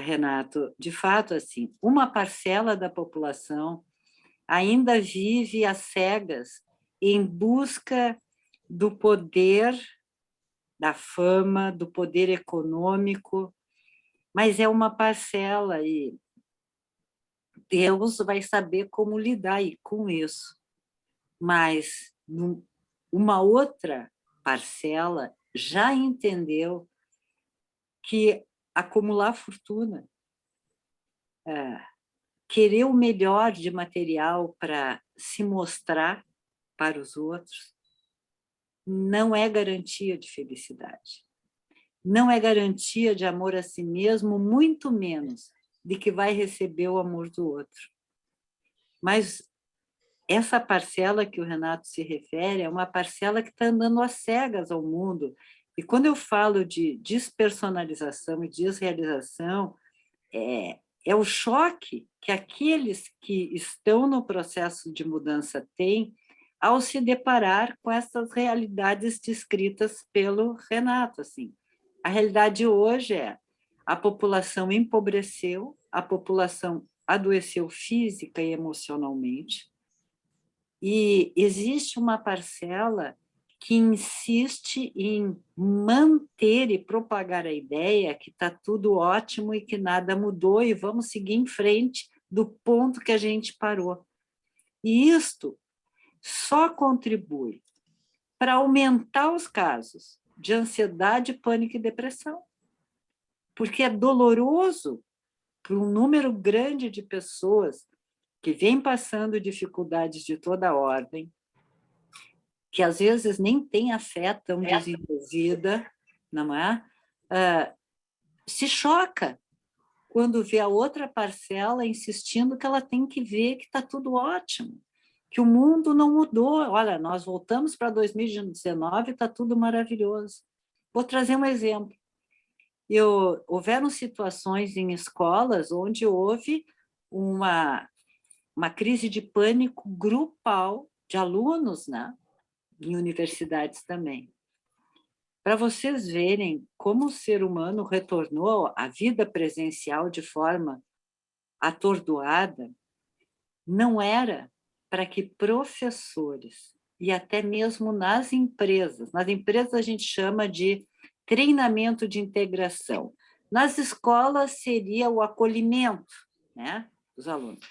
Renato. De fato, assim, uma parcela da população ainda vive às cegas em busca do poder, da fama, do poder econômico, mas é uma parcela e Deus vai saber como lidar com isso. Mas uma outra parcela já entendeu que acumular fortuna, querer o melhor de material para se mostrar para os outros, não é garantia de felicidade. Não é garantia de amor a si mesmo, muito menos de que vai receber o amor do outro. Mas essa parcela que o Renato se refere é uma parcela que está andando às cegas ao mundo. E quando eu falo de despersonalização e desrealização, é o choque que aqueles que estão no processo de mudança têm ao se deparar com essas realidades descritas pelo Renato. Assim, a realidade hoje é a população empobreceu, a população adoeceu física e emocionalmente, e existe uma parcela que insiste em manter e propagar a ideia que está tudo ótimo e que nada mudou e vamos seguir em frente do ponto que a gente parou. E isto só contribui para aumentar os casos de ansiedade, pânico e depressão. Porque é doloroso para um número grande de pessoas que vêm passando dificuldades de toda ordem, que às vezes nem tem a fé tão desenvolvida, não é? Se choca quando vê a outra parcela insistindo que ela tem que ver que está tudo ótimo, que o mundo não mudou. Olha, nós voltamos para 2019 e está tudo maravilhoso. Vou trazer um exemplo. Houveram situações em escolas onde houve uma crise de pânico grupal de alunos, né? Em universidades também. Para vocês verem como o ser humano retornou à vida presencial de forma atordoada, não era para que professores, e até mesmo nas empresas a gente chama de treinamento de integração. Nas escolas seria o acolhimento, né, dos alunos.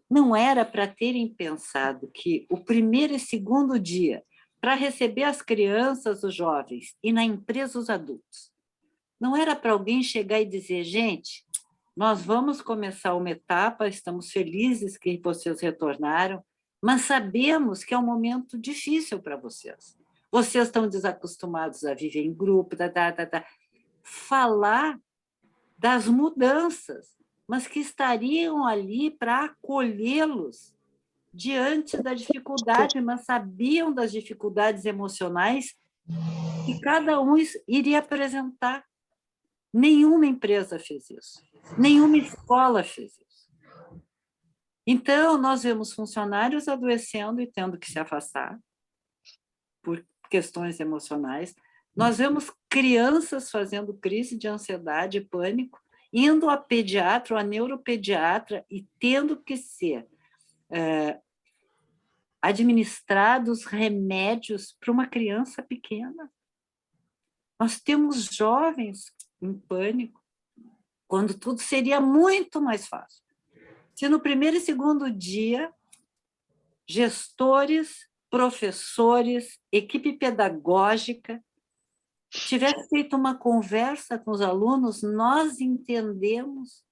Não era para terem pensado que o primeiro e segundo dia, para receber as crianças, os jovens, e na empresa os adultos, não era para alguém chegar e dizer, gente, nós vamos começar uma etapa, estamos felizes que vocês retornaram, mas sabemos que é um momento difícil para vocês. Vocês estão desacostumados a viver em grupo, falar das mudanças, mas que estariam ali para acolhê-los diante da dificuldade, mas sabiam das dificuldades emocionais que cada um iria apresentar. Nenhuma empresa fez isso, nenhuma escola fez isso. Então, nós vemos funcionários adoecendo e tendo que se afastar por questões emocionais. Nós vemos crianças fazendo crise de ansiedade e pânico, indo a pediatra ou a neuropediatra e tendo que ser administrados remédios para uma criança pequena. Nós temos jovens em pânico, quando tudo seria muito mais fácil. Se no primeiro e segundo dia, gestores, professores, equipe pedagógica, tivesse feito uma conversa com os alunos, nós entendemos,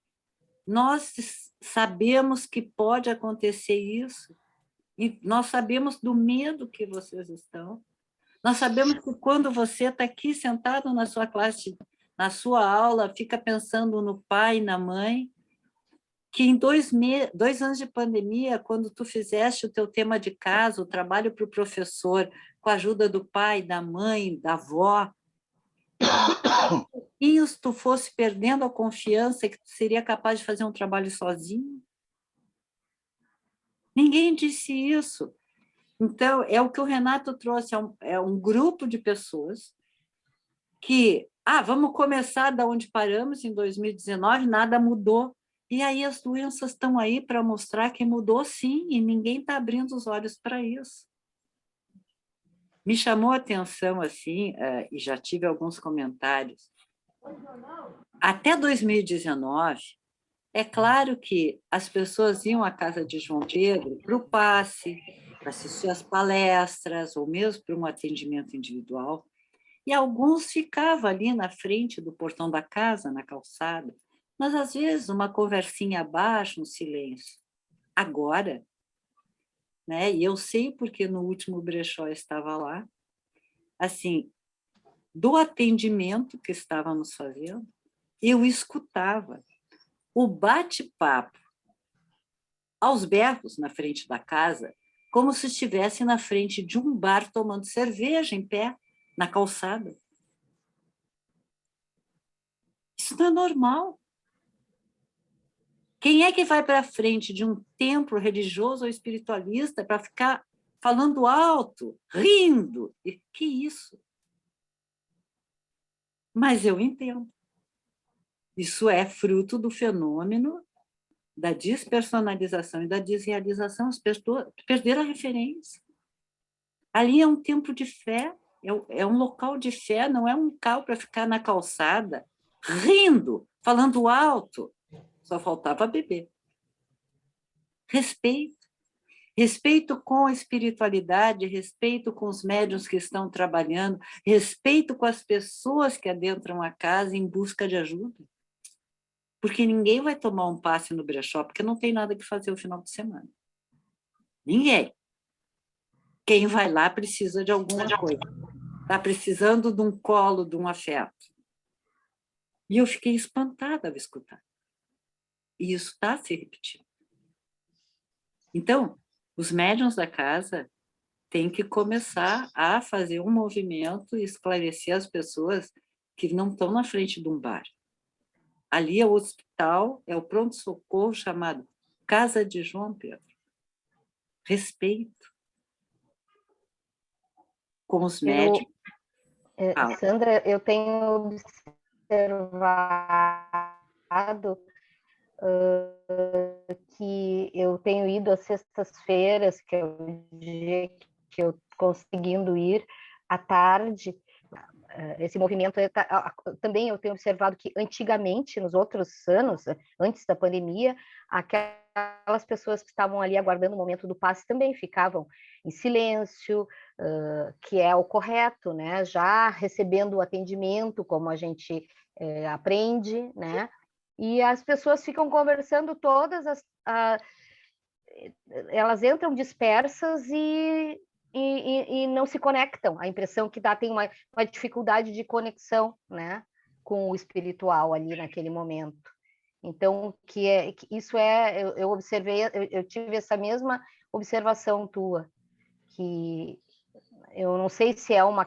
nós sabemos que pode acontecer isso, e nós sabemos do medo que vocês estão, nós sabemos que quando você está aqui sentado na sua classe, na sua aula, fica pensando no pai e na mãe, que em 2 anos de pandemia, quando tu fizeste o teu tema de casa, o trabalho para o professor, com a ajuda do pai, da mãe, da avó, e se tu fosse perdendo a confiança que tu seria capaz de fazer um trabalho sozinho? Ninguém disse isso. Então, é o que o Renato trouxe, é um grupo de pessoas que, vamos começar da onde paramos em 2019, nada mudou. E aí as doenças estão aí para mostrar que mudou sim, e ninguém está abrindo os olhos para isso. Me chamou a atenção, assim, e já tive alguns comentários. Até 2019, é claro que as pessoas iam à casa de João Pedro para o passe, para assistir às palestras, ou mesmo para um atendimento individual, e alguns ficavam ali na frente do portão da casa, na calçada, mas às vezes uma conversinha abaixo, um silêncio. Agora, né, e eu sei porque no último brechó estava lá, assim, do atendimento que estávamos fazendo, eu escutava o bate-papo aos berros na frente da casa, como se estivesse na frente de um bar tomando cerveja em pé, na calçada. Isso não é normal. Quem é que vai para frente de um templo religioso ou espiritualista para ficar falando alto, rindo? E que isso? Mas eu entendo. Isso é fruto do fenômeno da despersonalização e da desrealização. As pessoas perderam a referência. Ali é um templo de fé, é um local de fé, não é um local para ficar na calçada, rindo, falando alto. Só faltava beber. Respeito. Respeito com a espiritualidade, respeito com os médiuns que estão trabalhando, respeito com as pessoas que adentram a casa em busca de ajuda. Porque ninguém vai tomar um passe no brechó, porque não tem nada que fazer o final de semana. Ninguém. Quem vai lá precisa de alguma coisa. Está precisando de um colo, de um afeto. E eu fiquei espantada ao escutar. E isso está se repetindo. Então, os médiuns da casa têm que começar a fazer um movimento e esclarecer as pessoas que não estão na frente de um bar. Ali é o hospital, é o pronto-socorro chamado Casa de João Pedro. Respeito com os médicos. Sandra, eu tenho observado que eu tenho ido às sextas-feiras, que é o dia que eu conseguindo ir à tarde. Esse movimento também eu tenho observado que antigamente, nos outros anos, antes da pandemia, aquelas pessoas que estavam ali aguardando o momento do passe também ficavam em silêncio, que é o correto, né? Já recebendo o atendimento, como a gente aprende, né? E as pessoas ficam conversando todas, elas entram dispersas e não se conectam. A impressão que dá, tem uma dificuldade de conexão, né, com o espiritual ali naquele momento. Então, eu observei, eu tive essa mesma observação tua, que eu não sei se é uma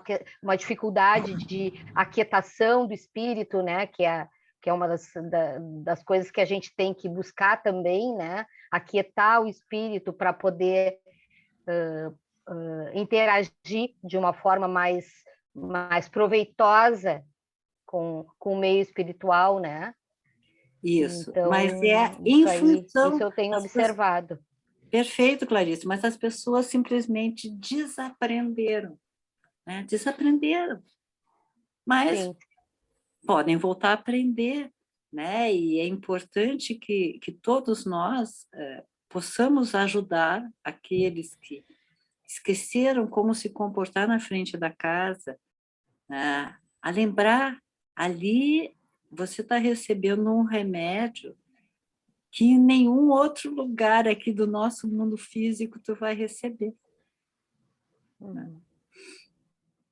dificuldade de aquietação do espírito, né, que é uma das coisas que a gente tem que buscar também, né, aquietar o espírito para poder interagir de uma forma mais proveitosa com o meio espiritual, né? Isso, então, mas em função... Isso eu tenho observado. Perfeito, Clarice, mas as pessoas simplesmente desaprenderam, né? Desaprenderam. Mas sim, podem voltar a aprender, né? E é importante que todos nós possamos ajudar aqueles que esqueceram como se comportar na frente da casa, a lembrar, ali você está recebendo um remédio que em nenhum outro lugar aqui do nosso mundo físico tu vai receber.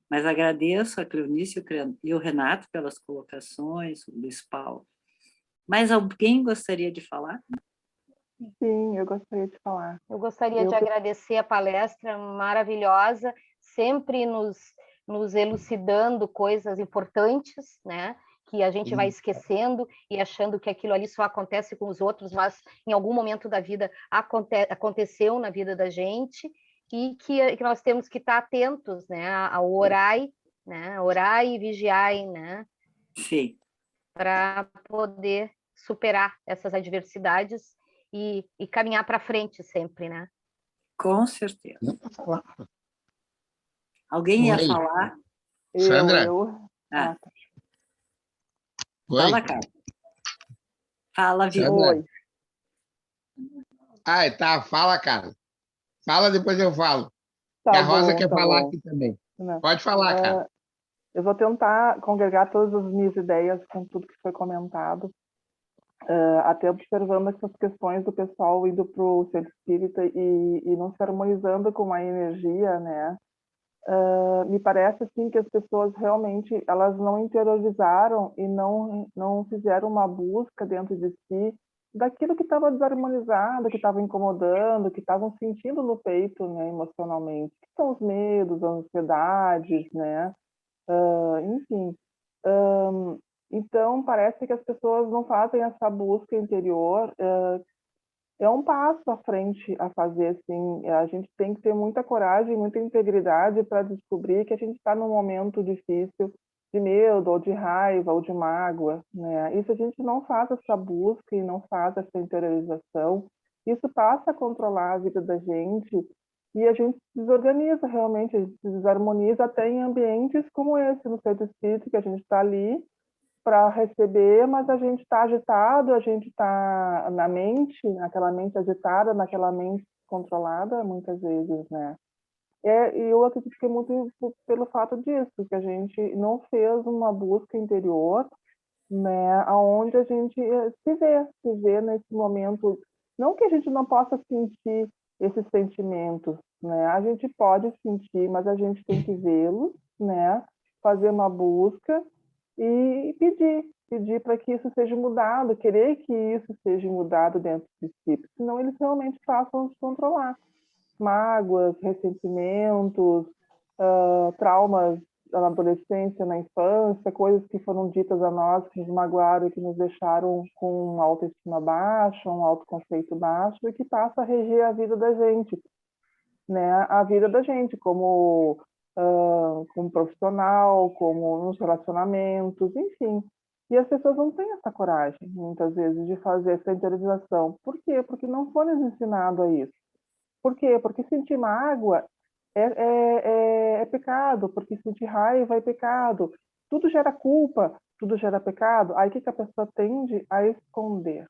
Mas agradeço a Cleonice e o Renato pelas colocações, o Luiz Paulo. Mais alguém gostaria de falar? Sim, eu gostaria de falar. Eu gostaria de agradecer a palestra maravilhosa, sempre nos elucidando coisas importantes, né? Que a gente vai esquecendo e achando que aquilo ali só acontece com os outros, mas em algum momento da vida aconteceu na vida da gente, e que nós temos que estar atentos, né? Ao orai, né? Orai e vigiai, né? Sim. Para poder superar essas adversidades e caminhar para frente sempre, né? Com certeza. Alguém ia falar? Sandra? Tá. Fala, cara. Fala, Vitor. Oi. Tá. Fala, cara. Fala, depois eu falo. Tá a Rosa bom, quer tá falar bom. aqui também. Não. Pode falar, cara. Eu vou tentar congregar todas as minhas ideias com tudo que foi comentado, até observando essas questões do pessoal indo para o centro espírita e não se harmonizando com uma energia, né? Me parece assim que as pessoas realmente elas não interiorizaram e não fizeram uma busca dentro de si daquilo que estava desarmonizado, que estava incomodando, que estavam sentindo no peito, né, emocionalmente, que são os medos, as ansiedades, né? Enfim, então parece que as pessoas não fazem essa busca interior. É um passo à frente a fazer, assim. A gente tem que ter muita coragem, muita integridade para descobrir que a gente está num momento difícil de medo, ou de raiva, ou de mágoa, né? E se a gente não faz essa busca e não faz essa interiorização, isso passa a controlar a vida da gente e a gente se desorganiza realmente, a gente se desarmoniza até em ambientes como esse, no centro espírita, que a gente está ali para receber, mas a gente está agitado, a gente está na mente, naquela mente agitada, naquela mente descontrolada muitas vezes, né? E eu acredito que é muito pelo fato disso, que a gente não fez uma busca interior, né, aonde a gente se vê nesse momento. Não que a gente não possa sentir esses sentimentos, né? A gente pode sentir, mas a gente tem que vê-los, né? Fazer uma busca e pedir para que isso seja mudado, querer que isso seja mudado dentro de si, senão eles realmente passam a se controlar. Mágoas, ressentimentos, traumas na adolescência, na infância, coisas que foram ditas a nós, que nos magoaram e que nos deixaram com uma autoestima baixa, um autoconceito baixo, e que passa a reger a vida da gente, né? A vida da gente como profissional, como nos relacionamentos, enfim. E as pessoas não têm essa coragem, muitas vezes, de fazer essa interiorização. Por quê? Porque não foi nos ensinado a isso. Por quê? Porque sentir mágoa é pecado, porque sentir raiva é pecado. Tudo gera culpa, tudo gera pecado. Aí o que a pessoa tende a esconder,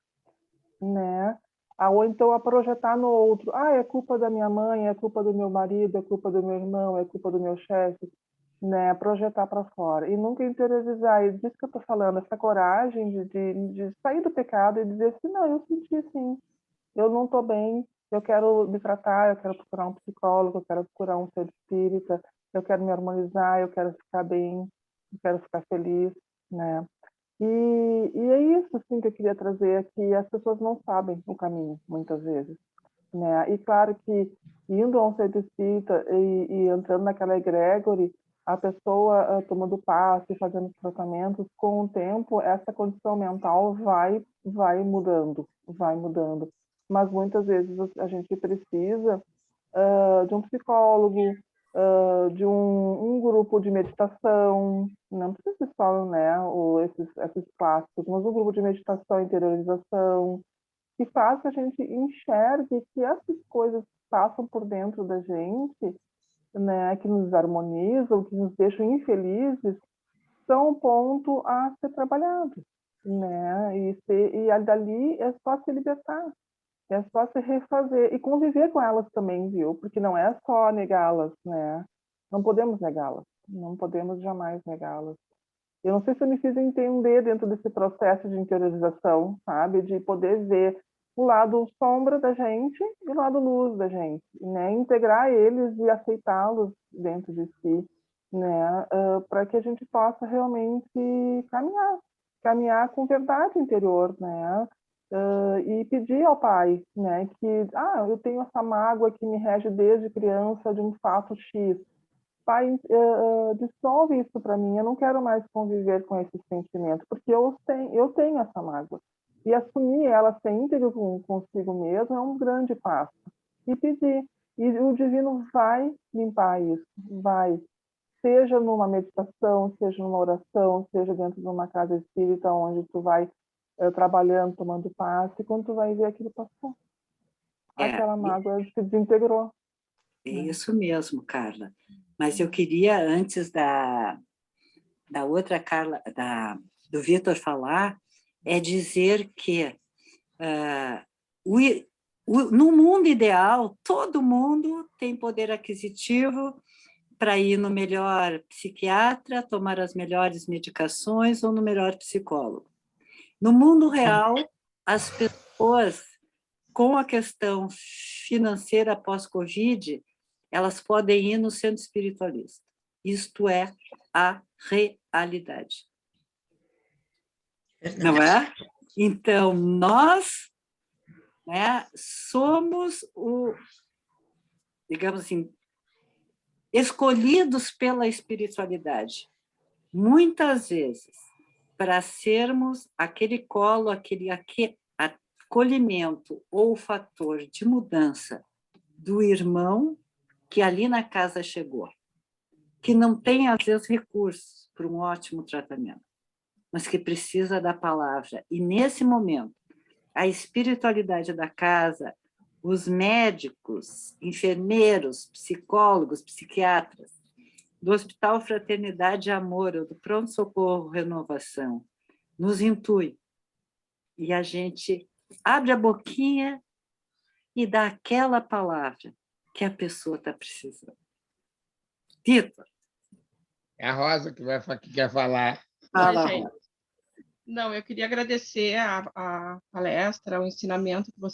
né? Ou então a projetar no outro. É culpa da minha mãe, é culpa do meu marido, é culpa do meu irmão, é culpa do meu chefe, né? Projetar para fora. E nunca interiorizar. E disso que eu estou falando, essa coragem de sair do pecado e dizer assim, não, eu senti assim, eu não estou bem, eu quero me tratar, eu quero procurar um psicólogo, eu quero procurar um centro espírita, eu quero me harmonizar, eu quero ficar bem, eu quero ficar feliz, né? E é isso, assim, que eu queria trazer aqui. As pessoas não sabem o caminho, muitas vezes, né? E claro que indo a um centro espírita e entrando naquela egregore, a pessoa tomando passe, fazendo os tratamentos, com o tempo, essa condição mental vai mudando, vai mudando. Mas muitas vezes a gente precisa de um psicólogo, de um grupo de meditação, não precisa ser só, né, esses clássicos, mas um grupo de meditação e interiorização, que faz que a gente enxergue que essas coisas que passam por dentro da gente, né, que nos harmonizam, que nos deixam infelizes, são um ponto a ser trabalhado, né, e dali é só se libertar. É só se refazer e conviver com elas também, viu? Porque não é só negá-las, né? Não podemos negá-las. Não podemos jamais negá-las. Eu não sei se eu me fiz entender dentro desse processo de interiorização, sabe? De poder ver o lado sombra da gente e o lado luz da gente, né? Integrar eles e aceitá-los dentro de si, né? Para que a gente possa realmente caminhar com verdade interior, né? E pedir ao Pai, né, que eu tenho essa mágoa que me rege desde criança de um fato X. Pai, dissolve isso para mim, eu não quero mais conviver com esse sentimento, porque eu tenho essa mágoa. E assumir ela ser íntegro consigo mesmo é um grande passo. E pedir. E o Divino vai limpar isso, vai. Seja numa meditação, seja numa oração, seja dentro de uma casa espírita, onde tu vai trabalhando, tomando passe, e quando tu vai ver aquilo passou. Aquela mágoa se desintegrou. É isso mesmo, Carla. Mas eu queria, antes da outra Carla, do Vitor falar, dizer que no mundo ideal, todo mundo tem poder aquisitivo para ir no melhor psiquiatra, tomar as melhores medicações ou no melhor psicólogo. No mundo real, as pessoas, com a questão financeira pós-Covid, elas podem ir no centro espiritualista. Isto é a realidade. Não é? Então, nós, né, somos digamos assim, escolhidos pela espiritualidade. Muitas vezes, para sermos aquele colo, aquele acolhimento ou fator de mudança do irmão que ali na casa chegou, que não tem, às vezes, recursos para um ótimo tratamento, mas que precisa da palavra. E, nesse momento, a espiritualidade da casa, os médicos, enfermeiros, psicólogos, psiquiatras, do Hospital Fraternidade e Amor, ou do Pronto Socorro Renovação, nos intui. E a gente abre a boquinha e dá aquela palavra que a pessoa está precisando. Tita. É a Rosa que quer falar. Fala, Oi, gente. Rosa. Não, eu queria agradecer a palestra, o ensinamento que tu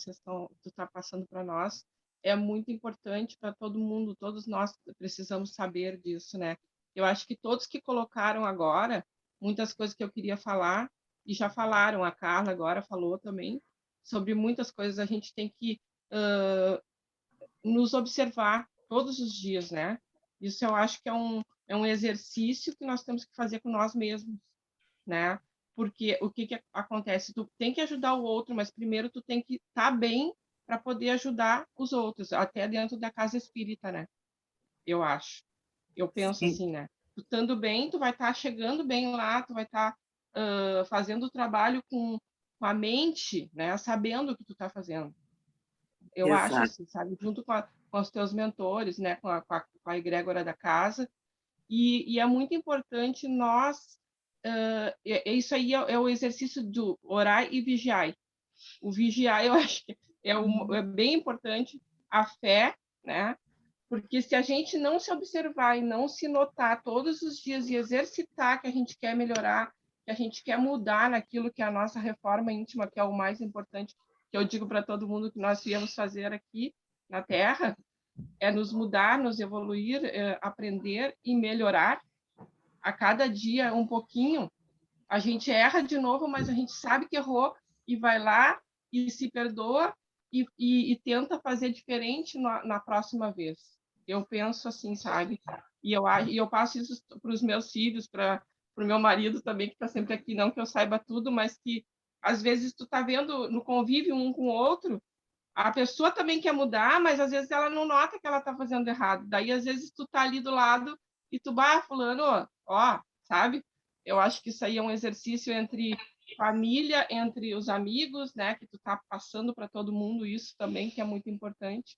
está passando para nós. É muito importante para todo mundo, todos nós precisamos saber disso, né? Eu acho que todos que colocaram agora, muitas coisas que eu queria falar, e já falaram, a Carla agora falou também, sobre muitas coisas, a gente tem que nos observar todos os dias, né? Isso eu acho que é um exercício que nós temos que fazer com nós mesmos, né? Porque o que acontece? Tu tem que ajudar o outro, mas primeiro tu tem que estar bem para poder ajudar os outros, até dentro da casa espírita, né? Eu acho. Eu penso Sim. assim, né? Tu estando bem, tu vai estar chegando bem lá, tu vai estar fazendo o trabalho com a mente, né? Sabendo o que tu está fazendo. Eu acho Exato. assim, sabe? Junto com os teus mentores, né? Com a egrégora da casa. E é muito importante nós... isso aí é o exercício do orar e vigiar. O vigiar, eu acho que é bem importante, a fé, né? Porque se a gente não se observar e não se notar todos os dias e exercitar que a gente quer melhorar, que a gente quer mudar naquilo que é a nossa reforma íntima, que é o mais importante, que eu digo para todo mundo que nós viemos fazer aqui na Terra, é nos mudar, nos evoluir, aprender e melhorar. A cada dia um pouquinho, a gente erra de novo, mas a gente sabe que errou e vai lá e se perdoa e tenta fazer diferente na próxima vez. Eu penso assim, sabe? E eu passo isso para os meus filhos, para o meu marido também, que está sempre aqui, não que eu saiba tudo, mas que às vezes tu está vendo no convívio um com o outro, a pessoa também quer mudar, mas às vezes ela não nota que ela está fazendo errado. Daí, às vezes, tu tá ali do lado e tu, fulano, ó, sabe? Eu acho que isso aí é um exercício entre família, entre os amigos, né? Que tu tá passando para todo mundo isso também, que é muito importante.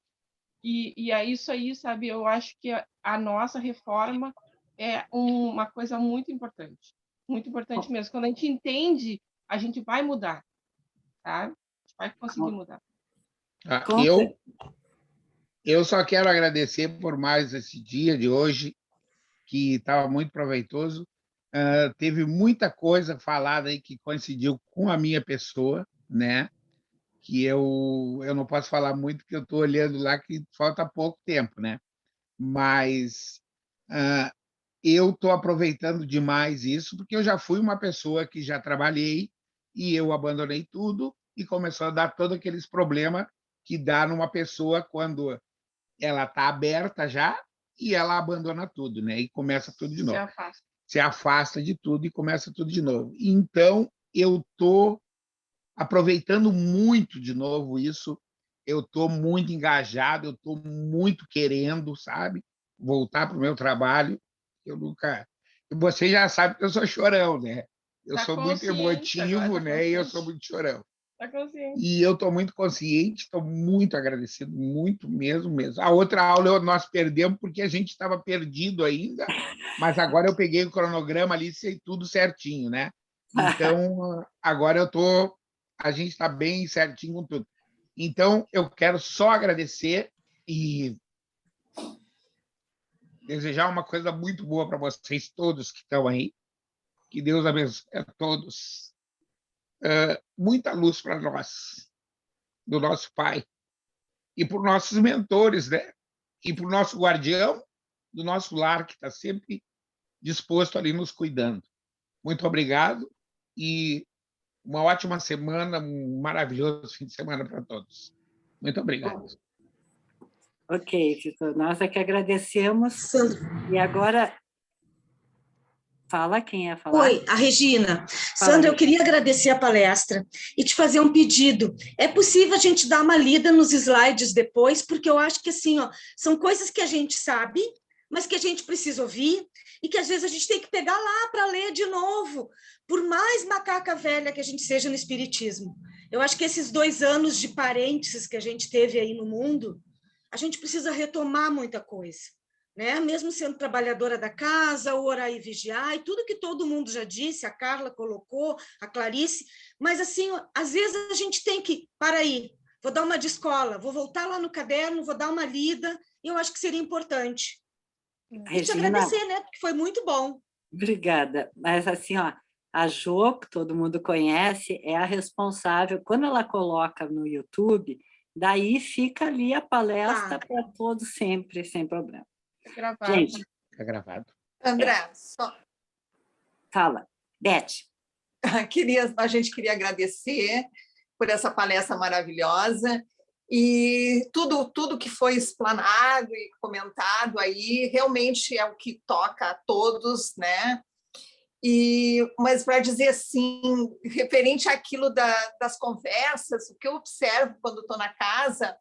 E é isso aí, sabe? Eu acho que a nossa reforma é uma coisa muito importante mesmo. Quando a gente entende, a gente vai mudar, sabe? A gente vai conseguir mudar. Eu só quero agradecer por mais esse dia de hoje, que estava muito proveitoso. Teve muita coisa falada aí que coincidiu com a minha pessoa, né? Que eu não posso falar muito, porque eu estou olhando lá que falta pouco tempo, né? Mas eu estou aproveitando demais isso, porque eu já fui uma pessoa que já trabalhei e eu abandonei tudo e começou a dar todos aqueles problemas que dá numa pessoa quando ela está aberta já e ela abandona tudo, né? E começa tudo de novo. Se afasta de tudo e começa tudo de novo. Então, eu estou aproveitando muito de novo isso, eu estou muito engajado, eu estou muito querendo, sabe? Voltar para o meu trabalho. Eu nunca... Você já sabe que eu sou chorão, né? Eu sou muito emotivo, né? E eu sou muito chorão. E eu estou muito consciente, estou muito agradecido, muito mesmo. A outra aula nós perdemos porque a gente estava perdido ainda, mas agora eu peguei o cronograma ali e sei tudo certinho, né? Então, agora a gente está bem certinho com tudo. Então, eu quero só agradecer e desejar uma coisa muito boa para vocês todos que estão aí. Que Deus abençoe a todos. Muita luz para nós, do nosso Pai, e para os nossos mentores, né? E para o nosso guardião do nosso lar, que está sempre disposto ali nos cuidando. Muito obrigado e uma ótima semana, um maravilhoso fim de semana para todos. Muito obrigado. Ok, Vitor, nós é que agradecemos. Sandra. E agora... Fala, quem ia falar? Oi, a Regina. Sandra, eu queria agradecer a palestra e te fazer um pedido. É possível a gente dar uma lida nos slides depois, porque eu acho que assim, são coisas que a gente sabe, mas que a gente precisa ouvir e que às vezes a gente tem que pegar lá para ler de novo, por mais macaca velha que a gente seja no espiritismo. Eu acho que esses 2 anos de parênteses que a gente teve aí no mundo, a gente precisa retomar muita coisa. Né? Mesmo sendo trabalhadora da casa, orar e vigiar, e tudo que todo mundo já disse, a Carla colocou, a Clarice, mas assim, às vezes a gente tem que, para aí, vou dar uma de escola, vou voltar lá no caderno, vou dar uma lida, e eu acho que seria importante. E te Regina, agradecer, né? Porque foi muito bom. obrigada. Mas assim, ó, a Jo, que todo mundo conhece, é a responsável. Quando ela coloca no YouTube, daí fica ali a palestra para todos sempre, sem problema. Tá gravado. Gente, Fica gravado. André, só fala. Beth. a gente queria agradecer por essa palestra maravilhosa e tudo que foi explanado e comentado aí realmente é o que toca a todos, né? Mas para dizer assim, referente àquilo das conversas, o que eu observo quando estou na casa,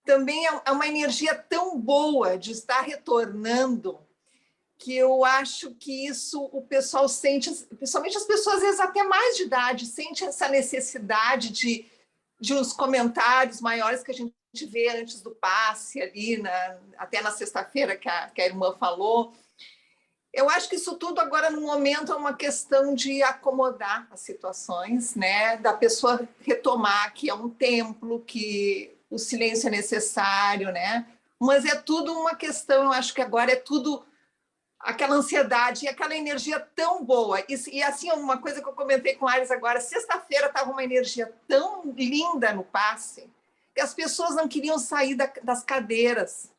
também é uma energia tão boa de estar retornando, que eu acho que isso o pessoal sente, principalmente as pessoas, às vezes até mais de idade, sente essa necessidade de uns comentários maiores que a gente vê antes do passe ali, até na sexta-feira que a irmã falou. Eu acho que isso tudo agora, no momento, é uma questão de acomodar as situações, né? Da pessoa retomar que é um templo, que o silêncio é necessário, né? Mas é tudo uma questão, eu acho que agora é tudo aquela ansiedade e aquela energia tão boa. E assim, uma coisa que eu comentei com o Aires agora, sexta-feira estava uma energia tão linda no passe, que as pessoas não queriam sair das cadeiras.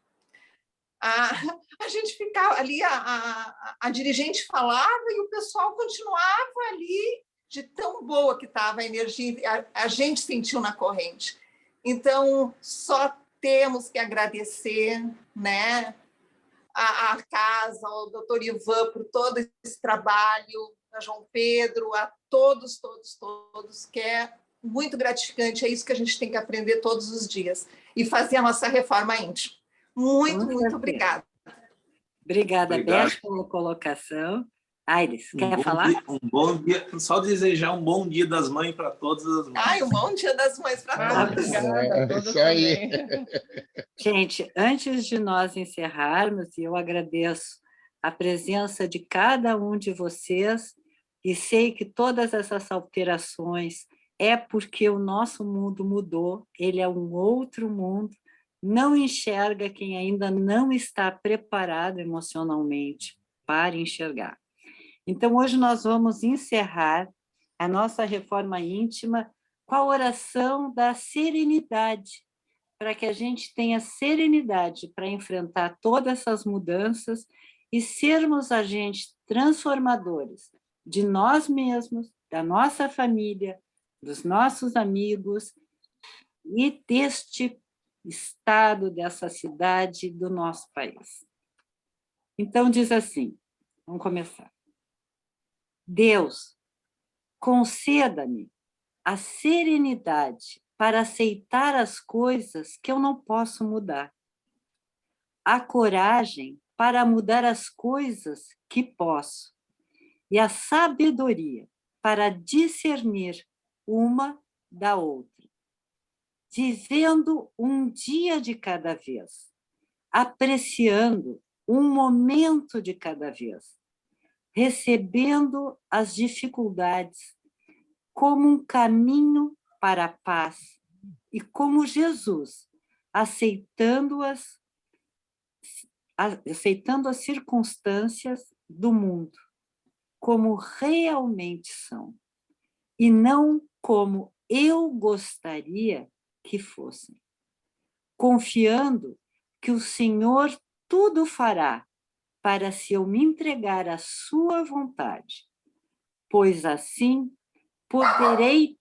A gente ficava ali, a dirigente falava e o pessoal continuava ali, de tão boa que estava a energia, a gente sentiu na corrente. Então, só temos que agradecer, né, a casa, ao doutor Ivan por todo esse trabalho, a João Pedro, a todos, que é muito gratificante, é isso que a gente tem que aprender todos os dias, e fazer a nossa reforma íntima. Muito obrigada. Obrigada, Beth, pela colocação. Aires, quer falar? Um bom dia, só desejar um bom dia das mães para todas as mães. Um bom dia das mães para todos. Obrigada a todos aí. Gente, antes de nós encerrarmos, eu agradeço a presença de cada um de vocês e sei que todas essas alterações é porque o nosso mundo mudou, ele é um outro mundo, não enxerga quem ainda não está preparado emocionalmente para enxergar. Então, hoje nós vamos encerrar a nossa reforma íntima com a oração da serenidade, para que a gente tenha serenidade para enfrentar todas essas mudanças e sermos agentes transformadores de nós mesmos, da nossa família, dos nossos amigos e deste estado, dessa cidade, do nosso país. Então, diz assim, vamos começar. Deus, conceda-me a serenidade para aceitar as coisas que eu não posso mudar, a coragem para mudar as coisas que posso e a sabedoria para discernir uma da outra, vivendo um dia de cada vez, apreciando um momento de cada vez, recebendo as dificuldades como um caminho para a paz e como Jesus, aceitando as circunstâncias do mundo como realmente são e não como eu gostaria que fossem, confiando que o Senhor tudo fará para se eu me entregar à sua vontade, pois assim poderei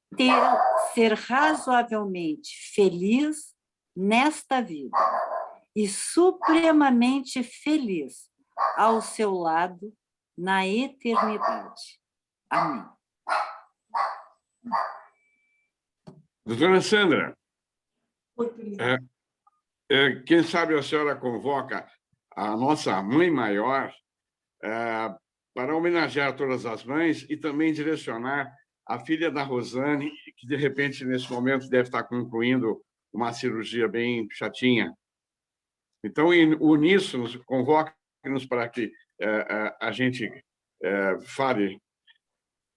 ser razoavelmente feliz nesta vida e supremamente feliz ao seu lado na eternidade. Amém. Doutora Sandra, quem sabe a senhora convoca a nossa mãe maior para homenagear todas as mães e também direcionar a filha da Rosane, que, de repente, nesse momento, deve estar concluindo uma cirurgia bem chatinha. Então, uníssonos, convoque-nos para que a gente fale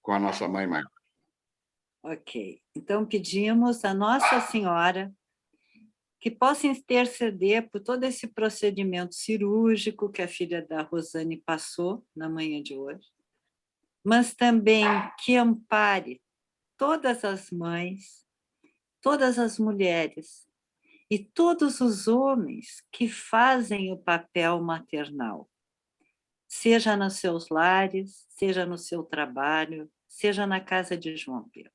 com a nossa mãe maior. Ok. Então, pedimos a Nossa Senhora que possa interceder por todo esse procedimento cirúrgico que a filha da Rosane passou na manhã de hoje, mas também que ampare todas as mães, todas as mulheres e todos os homens que fazem o papel maternal, seja nos seus lares, seja no seu trabalho, seja na casa de João Pedro.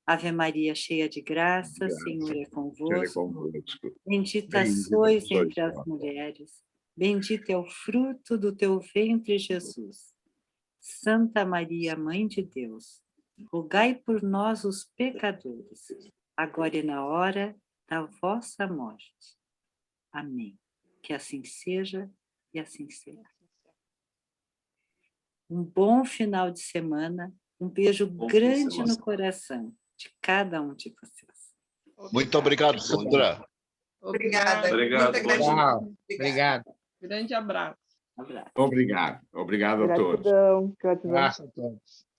Ave Maria, cheia de graça, Senhor é convosco. Bendita sois entre as mulheres, bendito é o fruto do teu ventre, Jesus. Santa Maria, Mãe de Deus, rogai por nós, os pecadores, agora e na hora da vossa morte. Amém. Que assim seja e assim seja. Um bom final de semana, um beijo grande no coração de cada um de vocês. Muito obrigado, Sandra. Obrigada. Obrigado. Muita gratidão. Obrigado. Grande abraço. Um abraço. Obrigado. Obrigado a todos. Gratidão. Abraço a todos.